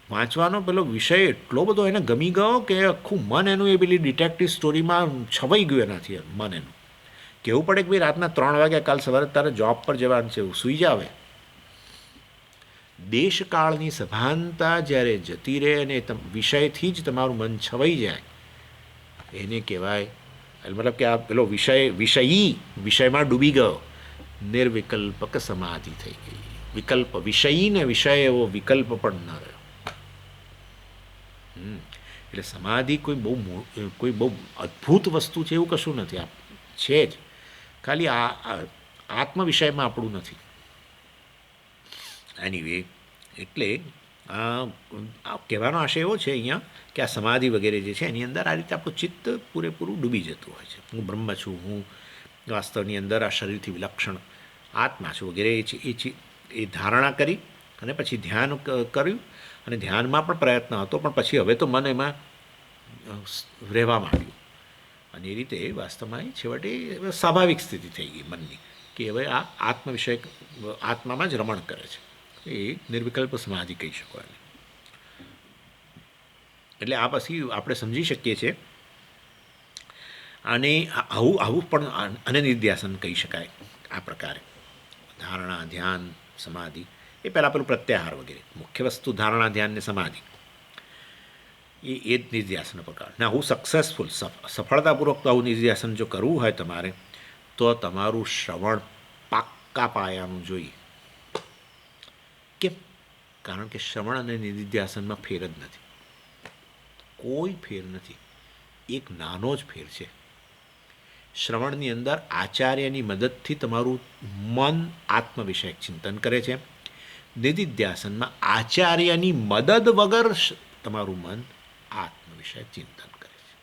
વાંચવાનો પેલો વિષય એટલો બધો એને ગમી ગયો કે આખું મન એનું એ પેલી ડિટેક્ટિવ સ્ટોરીમાં છવાઈ ગયું એનાથી મન એનું. કહેવું પડે કે ભાઈ રાતના 3 વાગ્યા કાલ સવારે તારે જોબ પર જવાનું છે, સૂઈ જાવે. દેશકાળની સભાનતા જ્યારે જતી રહે અને વિષયથી જ તમારું મન છવાઈ જાય, એને કહેવાય, મતલબ કે આ પેલો વિષયમાં ડૂબી ગયો, નિર્વિકલ્પક સમાધિ થઈ ગઈ. વિકલ્પ વિષયી ને વિષય એવો વિકલ્પ પણ ન રહ્યો. એટલે સમાધિ કોઈ બહુ અદ્ભુત વસ્તુ છે એવું કશું નથી. આ છે જ, ખાલી આત્મ વિષયમાં આપણું નથી. એનીવે, એટલે કહેવાનો આશય એવો છે અહીંયા કે આ સમાધિ વગેરે જે છે એની અંદર આ રીતે આપણું ચિત્ત પૂરેપૂરું ડૂબી જતું હોય છે. હું બ્રહ્મ છું, હું વાસ્તવની અંદર આ શરીરથી વિલક્ષણ આત્મા છું વગેરે એ ધારણા કરી અને પછી ધ્યાન કર્યું. અને ધ્યાનમાં પણ પ્રયત્ન હતો, પણ પછી હવે તો મન એમાં રહેવા માંડ્યું. અને એ રીતે વાસ્તવમાં છેવટે સ્વાભાવિક સ્થિતિ થઈ ગઈ મનની કે હવે આ આત્મવિષયક આત્મામાં જ રમણ કરે છે. એ નિર્વિકલ્પ સમાધિ કહી શકો એને. એટલે આ પછી આપણે સમજી શકીએ છીએ. અને આવું પણ અનનિધ્યાસન કહી શકાય. આ પ્રકારે ધારણા, ધ્યાન, સમાધિ એ પહેલાં પેલું પ્રત્યાહાર વગેરે. મુખ્ય વસ્તુ ધારણા, ધ્યાન ને સમાધિ એ જ નિધ્યાસનનો પ્રકાર. ને આવું સક્સેસફુલ સફળતાપૂર્વક આવું નિધ્યાસન જો કરવું હોય તમારે, તો તમારું શ્રવણ પાક્કા પાયાનું જોઈએ. કેમ? કારણ કે શ્રવણ અને નિધિધ્યાસનમાં ફેર જ નથી, કોઈ ફેર નથી. એક નાનો જ ફેર છે. શ્રવણની અંદર આચાર્યની મદદથી તમારું મન આત્મવિષયક ચિંતન કરે છે. નિધિધ્યાસનમાં આચાર્યની મદદ વગર તમારું મન આત્મવિષયક ચિંતન કરે છે.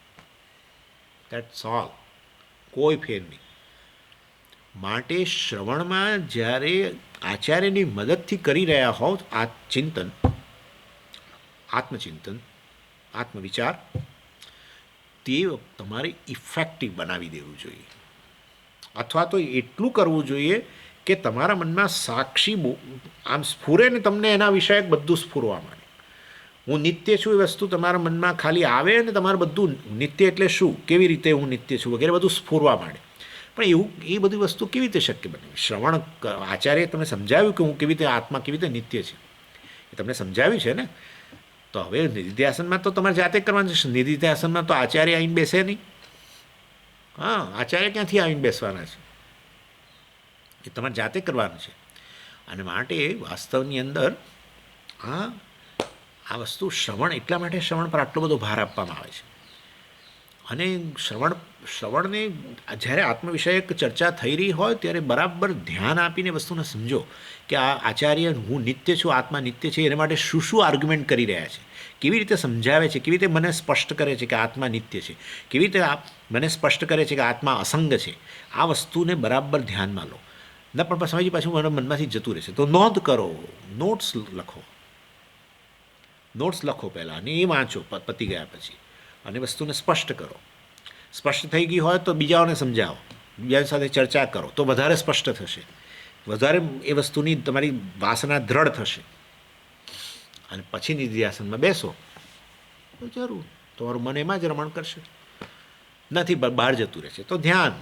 That's all. કોઈ ફેર નહીં. માટે શ્રવણમાં જ્યારે આચાર્યની મદદથી કરી રહ્યા હોવ આ ચિંતન, આત્મચિંતન, આત્મવિચાર, તે તમારે ઇફેક્ટિવ બનાવી દેવું જોઈએ. અથવા તો એટલું કરવું જોઈએ કે તમારા મનમાં સાક્ષી આમ સ્ફુરે ને તમને એના વિષયક બધું સ્ફુરવા માંડે. હું નિત્ય છું એ વસ્તુ તમારા મનમાં ખાલી આવે અને તમારે બધું નિત્ય એટલે શું, કેવી રીતે હું નિત્ય છું વગેરે બધું સ્ફુરવા માંડે. પણ એવું એ બધી વસ્તુ કેવી રીતે શક્ય બને? શ્રવણ આચાર્યએ તમને સમજાવ્યું કે હું કેવી રીતે આત્મા કેવી રીતે નિત્ય છે, એ તમને સમજાવ્યું છે ને. તો હવે નિધિધ્યાસનમાં તો તમારે જાતે કરવાનું છે. નિધિધ્યાસનમાં તો આચાર્ય આવીને બેસે નહીં. હા, આચાર્ય ક્યાંથી આવીને બેસવાના છે? એ તમારે જાતે કરવાનું છે. અને માટે વાસ્તવની અંદર આ વસ્તુ શ્રવણ, એટલા માટે શ્રવણ પર આટલો બધો ભાર આપવામાં આવે છે. અને શ્રવણને જ્યારે આત્મવિષયક ચર્ચા થઈ રહી હોય ત્યારે બરાબર ધ્યાન આપીને વસ્તુને સમજો કે આ આચાર્ય હું નિત્ય છું, આત્મા નિત્ય છે, એના માટે શું શું આર્ગ્યુમેન્ટ કરી રહ્યા છે, કેવી રીતે સમજાવે છે, કેવી રીતે મને સ્પષ્ટ કરે છે કે આત્મા નિત્ય છે, કેવી રીતે મને સ્પષ્ટ કરે છે કે આત્મા અસંગ છે. આ વસ્તુને બરાબર ધ્યાનમાં લો. ન પણ સમજી પાછું મારા મનમાંથી જતું રહેશે. તો નોંધ કરો, નોટ્સ લખો પહેલાં, અને એ વાંચો પતી ગયા પછી, અને વસ્તુને સ્પષ્ટ કરો. સ્પષ્ટ થઈ ગઈ હોય તો બીજાઓને સમજાવો, બીજા સાથે ચર્ચા કરો, તો વધારે સ્પષ્ટ થશે, વધારે એ વસ્તુની તમારી વાસના દ્રઢ થશે. અને પછી નિધિધ્યાસનમાં બેસો તો જરૂર તમારું મન એમાં જ રમણ કરશે. નથી બહાર જતું રહેશે તો ધ્યાન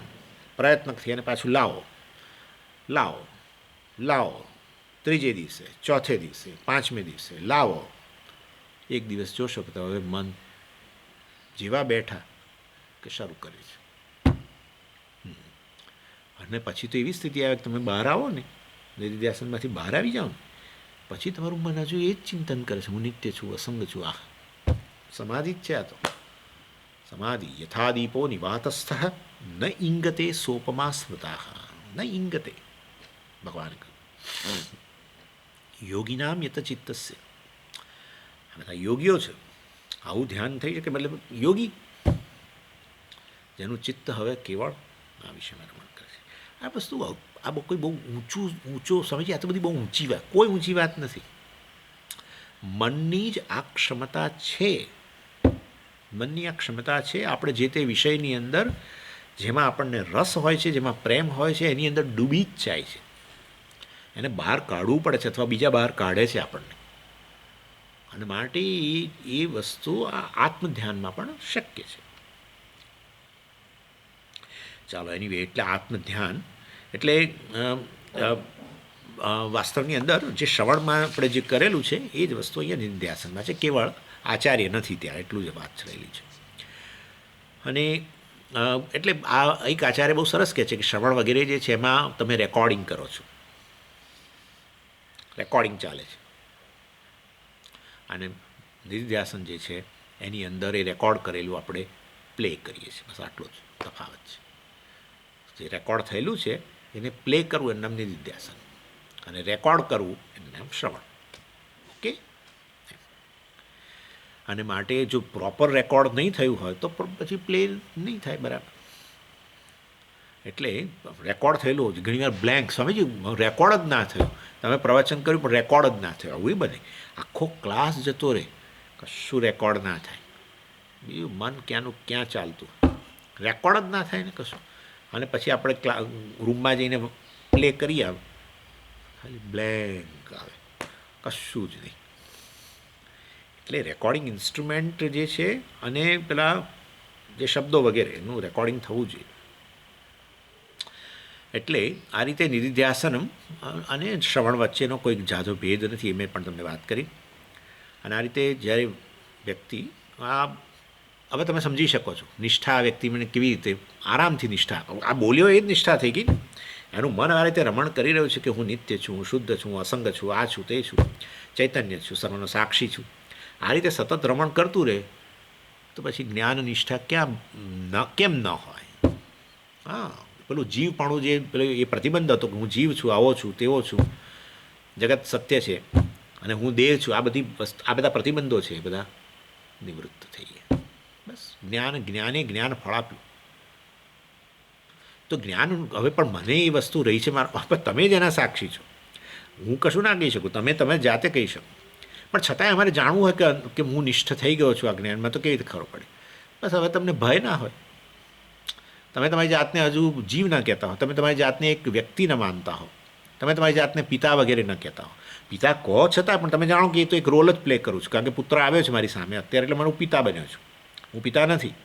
પ્રયત્નથી અને પાછું લાવો ત્રીજે દિવસે, ચોથે દિવસે, પાંચમે દિવસે લાવો. એક દિવસ જોશો કે હવે મન જેવા બેઠા કે શરૂ કરે છે. અને પછી તો એવી સ્થિતિ આવે કે તમે બહાર આવો ને, નિધિધ્યાસનમાંથી બહાર આવી જાઓ ને, પછી તમારું મન હજુ એ જ ચિંતન કરે છે, હું નિત્ય છું, અસંગ છું. આ સમાધિ જ છે. આ તો સમાધિ. યથાદીપો નિવાતસ્થ ન ઇંગતે સોપમા સ્મૃતા ન ઇંગતે. ભગવાન યોગીનામ યતચિત્તસ્ય. આ બધા યોગીઓ છે. આવું ધ્યાન થઈ શકે, મતલબ યોગી જેનું ચિત્ત હવે કેવળ આ વિષયમાં રમણ કરે છે. આ વસ્તુ આ કોઈ બહુ ઊંચો સમજીએ, આ તો બધી બહુ ઊંચી વાત, કોઈ ઊંચી વાત નથી. મનની જ આ ક્ષમતા છે. મનની આ ક્ષમતા છે. આપણે જે તે વિષયની અંદર જેમાં આપણને રસ હોય છે, જેમાં પ્રેમ હોય છે, એની અંદર ડૂબી જ જાય છે. એને બહાર કાઢવું પડે છે, અથવા બીજા બહાર કાઢે છે આપણને. અને માટે એ વસ્તુ આ આત્મધ્યાનમાં પણ શક્ય છે. ચાલો, એની વે એટલે આત્મધ્યાન એટલે વાસ્તવની અંદર જે શ્રવણમાં આપણે જે કરેલું છે એ જ વસ્તુ અહીંયા નિધિધ્યાસનમાં છે. કેવળ આચાર્ય નથી ત્યાં, એટલું જ વાત રહેલી છે. અને એટલે આ એક આચાર્ય બહુ સરસ કહે છે કે શ્રવણ વગેરે જે છે એમાં તમે રેકોર્ડિંગ કરો છો, રેકોર્ડિંગ ચાલે છે. અને નિધિધ્યાસન જે છે એની અંદર એ રેકોર્ડ કરેલું આપણે પ્લે કરીએ છીએ. બસ આટલો જ તફાવત છે. જે રેકોર્ડ થયેલું છે એને પ્લે કરવું એનું નામ નિધિધ્યાસન, અને રેકોર્ડ કરવું એનું નામ શ્રવણ. ઓકે. અને માટે જો પ્રોપર રેકોર્ડ નહીં થયું હોય તો પછી પ્લે નહીં થાય બરાબર. એટલે રેકોર્ડ થયેલું ઘણીવાર બ્લેન્ક, સમજી રેકોર્ડ જ ના થયું, તમે પ્રવચન કર્યું પણ રેકોર્ડ જ ના થયું, આવું એ બને. આખો ક્લાસ જતો રહે, કશું રેકોર્ડ ના થાય, બીજું મન ક્યાંનું ક્યાં ચાલતું, રેકોર્ડ જ ના થાય ને કશું. અને પછી આપણે રૂમમાં જઈને પ્લે કરીએ, ખાલી બ્લેન્ક આવે, કશું જ નહીં. એટલે રેકોર્ડિંગ ઇન્સ્ટ્રુમેન્ટ જે છે અને પેલા જે શબ્દો વગેરે એનું રેકોર્ડિંગ થવું જોઈએ. એટલે આ રીતે નિધિધ્યાસનમ અને શ્રવણ વચ્ચેનો કોઈ ઝાઝો ભેદ નથી, એ મેં પણ તમને વાત કરી. અને આ રીતે જ્યારે વ્યક્તિ હવે તમે સમજી શકો છો નિષ્ઠા વ્યક્તિ મને કેવી રીતે આરામથી નિષ્ઠા, આ બોલ્યો એ જ નિષ્ઠા થઈ ગઈ. એનું મન આ રીતે રમણ કરી રહ્યું છે કે હું નિત્ય છું, હું શુદ્ધ છું, હું અસંગ છું, આ છું, તે છું, ચૈતન્ય છું, સર્વનો સાક્ષી છું. આ રીતે સતત રમણ કરતું રહે તો પછી જ્ઞાન નિષ્ઠા કેમ ન હોય? હા, પેલું જીવપણું જે પેલું એ પ્રતિબંધ હતો કે હું જીવ છું, આવો છું, તેવો છું, જગત સત્ય છે અને હું દેહ છું, આ બધા પ્રતિબંધો છે, એ બધા નિવૃત્ત થઈ ગયા. બસ જ્ઞાને જ્ઞાન ફળ આપ્યું. તો તો જ્ઞાન હવે પણ મને એ વસ્તુ રહી છે મારા, પણ તમે જ એના સાક્ષી છો. હું કશું ના કહી શકું, તમે જાતે કહી શકો, પણ છતાંય અમારે જાણવું હોય કે હું નિષ્ઠ થઈ ગયો છું આ જ્ઞાનમાં, તો કેવી રીતે ખબર પડે? બસ હવે તમને ભય ના હોય, તમે તમારી જાતને હજુ જીવ ના કહેતા હો, તમે તમારી જાતને એક વ્યક્તિ ન માનતા હો, તમે તમારી જાતને પિતા વગેરે ન કહેતા હો. પિતા કહો છતાં પણ તમે જાણો કે એ તો એક રોલ જ પ્લે કરું છું, કારણ કે પુત્ર આવ્યો છે મારી સામે અત્યારે, એટલે હું પિતા બન્યો છું, હું પિતા નથી.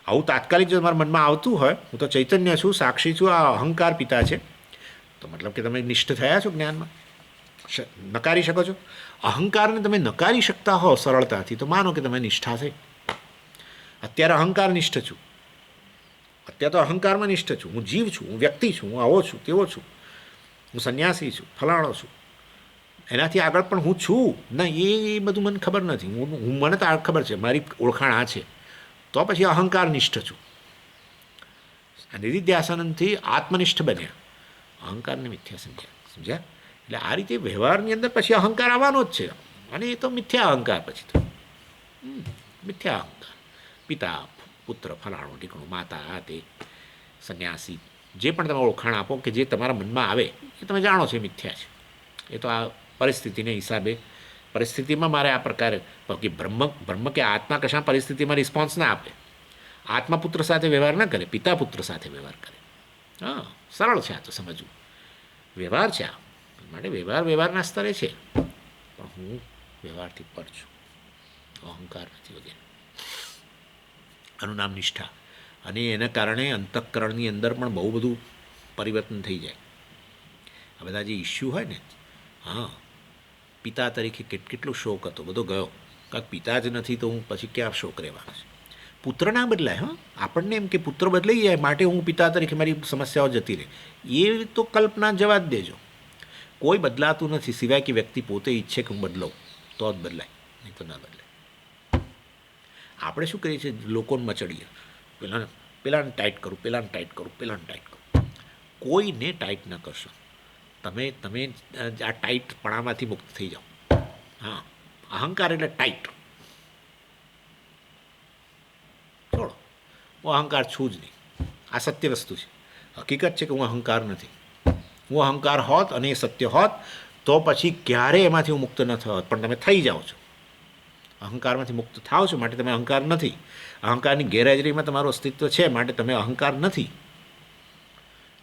આવું તાત્કાલિક જો તમારા મનમાં આવતું હોય, હું તો ચૈતન્ય છું, સાક્ષી છું, આ અહંકાર પિતા છે, તો મતલબ કે તમે નિષ્ઠ થયા છો જ્ઞાનમાં, નકારી શકો છો. અહંકારને તમે નકારી શકતા હો સરળતાથી, તો માનો કે તમે નિષ્ઠા થઈ. અત્યારે અહંકાર નિષ્ઠ છું, અત્યારે તો અહંકારમાં નિષ્ઠ છું, હું જીવ છું, હું વ્યક્તિ છું, હું આવો છું, તેવો છું, હું સંન્યાસી છું, ફલાણો છું. એનાથી આગળ પણ હું છું ના, એ બધું મને ખબર નથી. હું મને તો આ ખબર છે, મારી ઓળખાણ આ છે, તો પછી અહંકાર નિષ્ઠ છું. નિધિધ્યાસનથી આત્મનિષ્ઠ બન્યા, અહંકારને મિથ્યા સમજ્યા. એટલે આ રીતે વ્યવહારની અંદર પછી અહંકાર આવવાનો જ છે, અને એ તો મિથ્યા અહંકાર, પછી તો મિથ્યા અહંકાર. પિતા પુત્ર ફલાણું ઠીકણું, માતા આ તે સંન્યાસી, જે પણ તમે ઓળખાણ આપો કે જે તમારા મનમાં આવે એ તમે જાણો છો એ મિથ્યા છે. એ તો આ પરિસ્થિતિને હિસાબે, પરિસ્થિતિમાં મારે આ પ્રકારે કે બ્રહ્મ કે આત્મા કશા પરિસ્થિતિમાં રિસ્પોન્સ ના આપે, આત્મા પુત્ર સાથે વ્યવહાર ન કરે, પિતા પુત્ર સાથે વ્યવહાર કરે. હા, સરળ છે આ તો સમજવું, વ્યવહાર છે આ માટે. વ્યવહારના સ્તરે છે, પણ હું વ્યવહારથી પર છું, અહંકાર નથી વગેરે. આનું નામ નિષ્ઠા. અને એના કારણે અંતઃકરણની અંદર પણ બહુ બધું પરિવર્તન થઈ જાય. આ બધા જે ઇસ્યુ હોય ને, હા, પિતા તરીકે કેટલો શોક હતો, બધો ગયો, કાંઈક પિતા જ નથી તો હું પછી ક્યાં શોક રહેવાનો છે. પુત્ર ના બદલાય, હા, આપણને એમ કે પુત્ર બદલાઈ જાય માટે હું પિતા તરીકે મારી સમસ્યાઓ જતી રહે, એ તો કલ્પના જવા જ દેજો. કોઈ બદલાતું નથી, સિવાય કે વ્યક્તિ પોતે ઈચ્છે કે હું બદલાઉં, તો જ બદલાય, નહીં તો ના બદલાય. આપણે શું કરીએ છીએ, લોકોને મચડીએ, પેલાને ટાઈટ કરું, પેલાને ટાઈટ કરું, પેલાને ટાઈટ કરું. કોઈને ટાઈટ ન કરશો, તમે આ ટાઈટપણામાંથી મુક્ત થઈ જાઓ. હા, અહંકાર એટલે ટાઈટ, છોડો. હું અહંકાર છું જ નહીં, આ સત્ય વસ્તુ છે, હકીકત છે કે હું અહંકાર નથી. હું અહંકાર હોત અને એ સત્ય હોત તો પછી ક્યારેય એમાંથી હું મુક્ત ન થત, પણ તમે થઈ જાઓ છો, અહંકારમાંથી મુક્ત થાઓ છો, માટે તમે અહંકાર નથી. અહંકારની ગેરહાજરીમાં તમારું અસ્તિત્વ છે, માટે તમે અહંકાર નથી.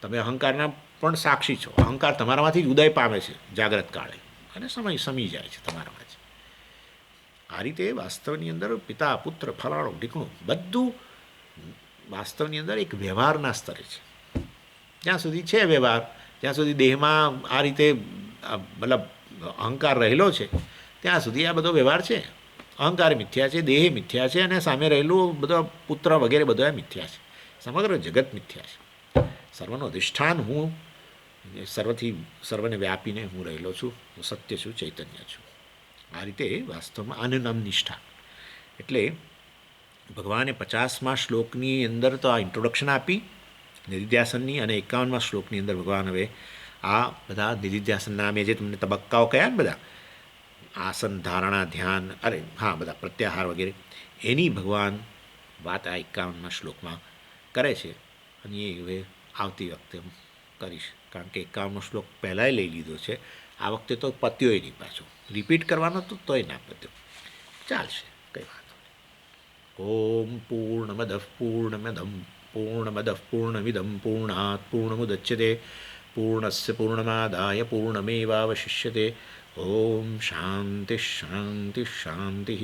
તમે અહંકારના પણ સાક્ષી છો. અહંકાર તમારામાંથી જ ઉદય પામે છે જાગ્રત કાળે, અને સમી જાય છે તમારામાં જ. આ રીતે વાસ્તવની અંદર પિતા પુત્ર ફલાણું ઢીકણું બધું વાસ્તવની અંદર એક વ્યવહારના સ્તરે છે. જ્યાં સુધી છે વ્યવહાર, જ્યાં સુધી દેહમાં આ રીતે મતલબ અહંકાર રહેલો છે, ત્યાં સુધી આ બધો વ્યવહાર છે. અહંકાર મિથ્યા છે, દેહ મિથ્યા છે, અને સામે રહેલું બધા પુત્ર વગેરે બધા મિથ્યા છે. સમગ્ર જગત મિથ્યા છે. સર્વનું અધિષ્ઠાન હું, સર્વને વ્યાપીને હું રહેલો છું, હું સત્ય છું, ચૈતન્ય છું. આ રીતે વાસ્તવમાં આનું નામ નિષ્ઠા. એટલે ભગવાને 50મા શ્લોકની અંદર તો આ ઇન્ટ્રોડક્શન આપી નિધિધ્યાસનની, અને 51મા શ્લોકની અંદર ભગવાન હવે આ બધા નિધિધ્યાસનના મેં જે તમને તબક્કાઓ કયા ને બધા, આસન ધારણા ધ્યાન, હા, બધા પ્રત્યાહાર વગેરે, એની ભગવાન વાત આ 51મા શ્લોકમાં કરે છે. અને એ હવે આવતી વખતે હું કરીશ, કારણ કે 51મો શ્લોક પહેલાંય લઈ લીધો છે, આ વખતે તો પત્યો નહીં, પાછો રિપીટ કરવાનો તો તોય ના પત્યો, ચાલશે, કંઈ વાંધો નહીં. ઓમ પૂર્ણમદ પૂર્ણમિદં પૂર્ણાત પૂર્ણમુદચ્યતે પૂર્ણસ્ય પૂર્ણમાદાય પૂર્ણમેવાવશિષ્યતે. ઓમ શાંતિ શાંતિ શાંતિ.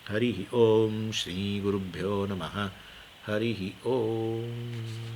હરિ ઓમ શ્રી ગુરુભ્યો નમઃ. હરિ ઓમ.